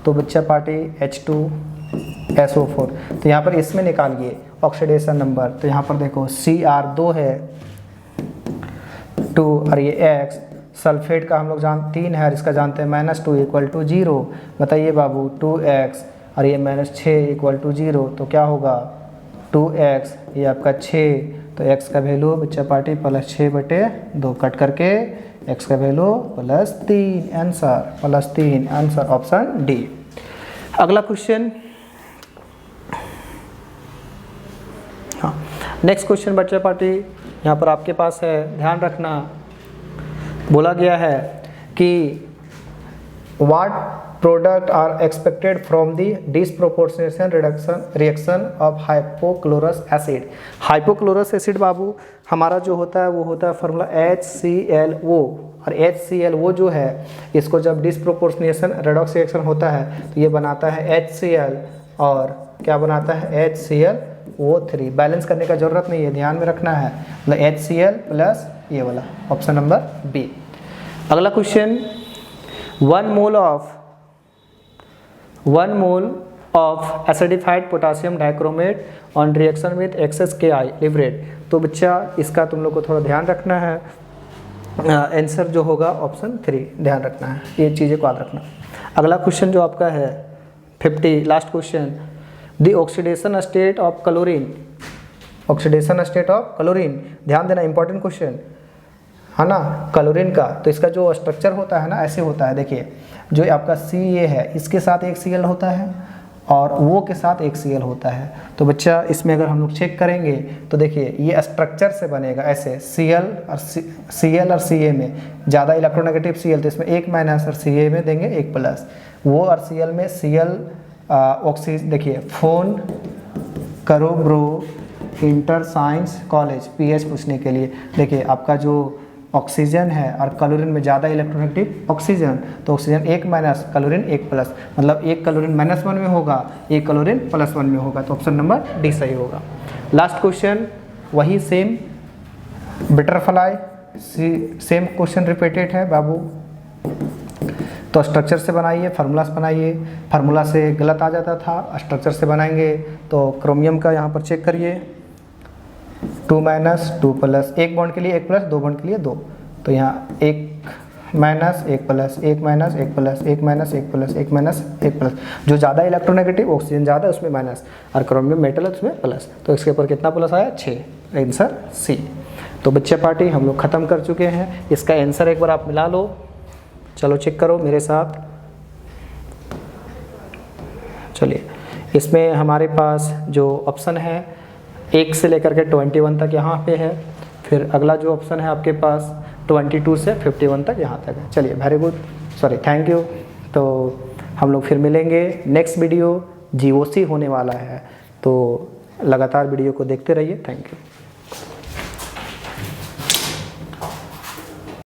तो बच्चा पार्टी H2SO4, तो यहाँ पर इसमें निकालिए ऑक्सीडेशन नंबर। तो यहाँ पर देखो Cr2 है 2 और ये X सल्फेट का हम लोग 3 है और इसका जानते हैं -2 = 0। बताइए बाबू 2X और ये -6 = 0, तो क्या होगा 2X ये आपका 6, तो X का वैल्यू बच्चा पार्टी +6/2 कट करके X का वैल्यू +3 आंसर ऑप्शन डी। अगला क्वेश्चन, हाँ नेक्स्ट क्वेश्चन बच्चा पार्टी यहाँ पर आपके पास है, ध्यान रखना। बोला गया है कि what product are expected from the disproportionate reaction of hypochlorous acid। Hypochlorous acid बाबू हमारा जो होता है वो होता है फार्मूला HClO, और HClO जो है इसको जब डिसप्रोपोर्शनेशन रेडॉक्स रिएक्शन होता है तो ये बनाता है HCl और क्या बनाता है HClO3। बैलेंस करने का जरूरत नहीं है, ध्यान में रखना है, मतलब HCl प्लस ये वाला ऑप्शन नंबर बी। अगला question, 1 mole of acidified potassium dichromate on reaction with excess Ki liberate। तो बच्चा इसका तुम लोग को थोड़ा ध्यान रखना है, आंसर जो होगा ऑप्शन 3 ध्यान रखना है, ये चीज़ें को याद रखना। अगला क्वेश्चन जो आपका है 50 last question, the oxidation state of chlorine. Oxidation state of chlorine, ध्यान देना, इंपॉर्टेंट क्वेश्चन है ना क्लोरीन का। तो इसका जो स्ट्रक्चर होता है ना ऐसे होता है, देखिए जो आपका Ca है इसके साथ एक Cl होता है और वो के साथ एक Cl होता है। तो बच्चा इसमें अगर हम लोग चेक करेंगे तो देखिए ये स्ट्रक्चर से बनेगा ऐसे, Cl और Ca में ज़्यादा इलेक्ट्रोनेगेटिव Cl तो इसमें 1 माइनस और Ca में देंगे 1 प्लस, वो और Cl में Cl ऑक्सीजन, देखिए फोन करो bro inter science college pH पूछने के लिए। देखिए आपका जो ऑक्सीजन है और क्लोरीन में ज़्यादा इलेक्ट्रोनेगेटिव ऑक्सीजन, तो ऑक्सीजन 1 माइनस क्लोरीन 1 प्लस, मतलब 1 क्लोरीन -1 में होगा, 1 क्लोरीन +1 में होगा, तो ऑप्शन नंबर डी सही होगा। लास्ट क्वेश्चन वही same butterfly, same question repeated है बाबू। तो स्ट्रक्चर से बनाइए, फार्मूला से बनाइए, फार्मूला से गलत आ जाता था, स्ट्रक्चर से बनाएंगे। तो क्रोमियम का यहाँ पर चेक करिए 2 माइनस 2 प्लस, 1 बॉन्ड के लिए 1 प्लस, 2 बॉन्ड के लिए 2, तो यहाँ 1 minus 1 plus, 1 minus 1 plus, 1 minus 1 plus, 1 minus 1 plus, जो ज़्यादा इलेक्ट्रोनेगेटिव ऑक्सीजन ज़्यादा है उसमें माइनस और क्रोमियम मेटल है उसमें प्लस, तो इसके ऊपर कितना प्लस आया 6, आंसर सी। तो बच्चे पार्टी हम लोग ख़त्म कर चुके हैं, इसका आंसर एक बार आप मिला लो, चलो चेक करो मेरे साथ। चलिए इसमें हमारे पास जो ऑप्शन है 1 से लेकर के 21 तक यहाँ पे है, फिर अगला जो ऑप्शन है आपके पास 22 से 51 तक यहाँ तक है। चलिए very good, sorry thank you. तो हम लोग फिर मिलेंगे, नेक्स्ट वीडियो GOC होने वाला है, तो लगातार वीडियो को देखते रहिए, थैंक यू।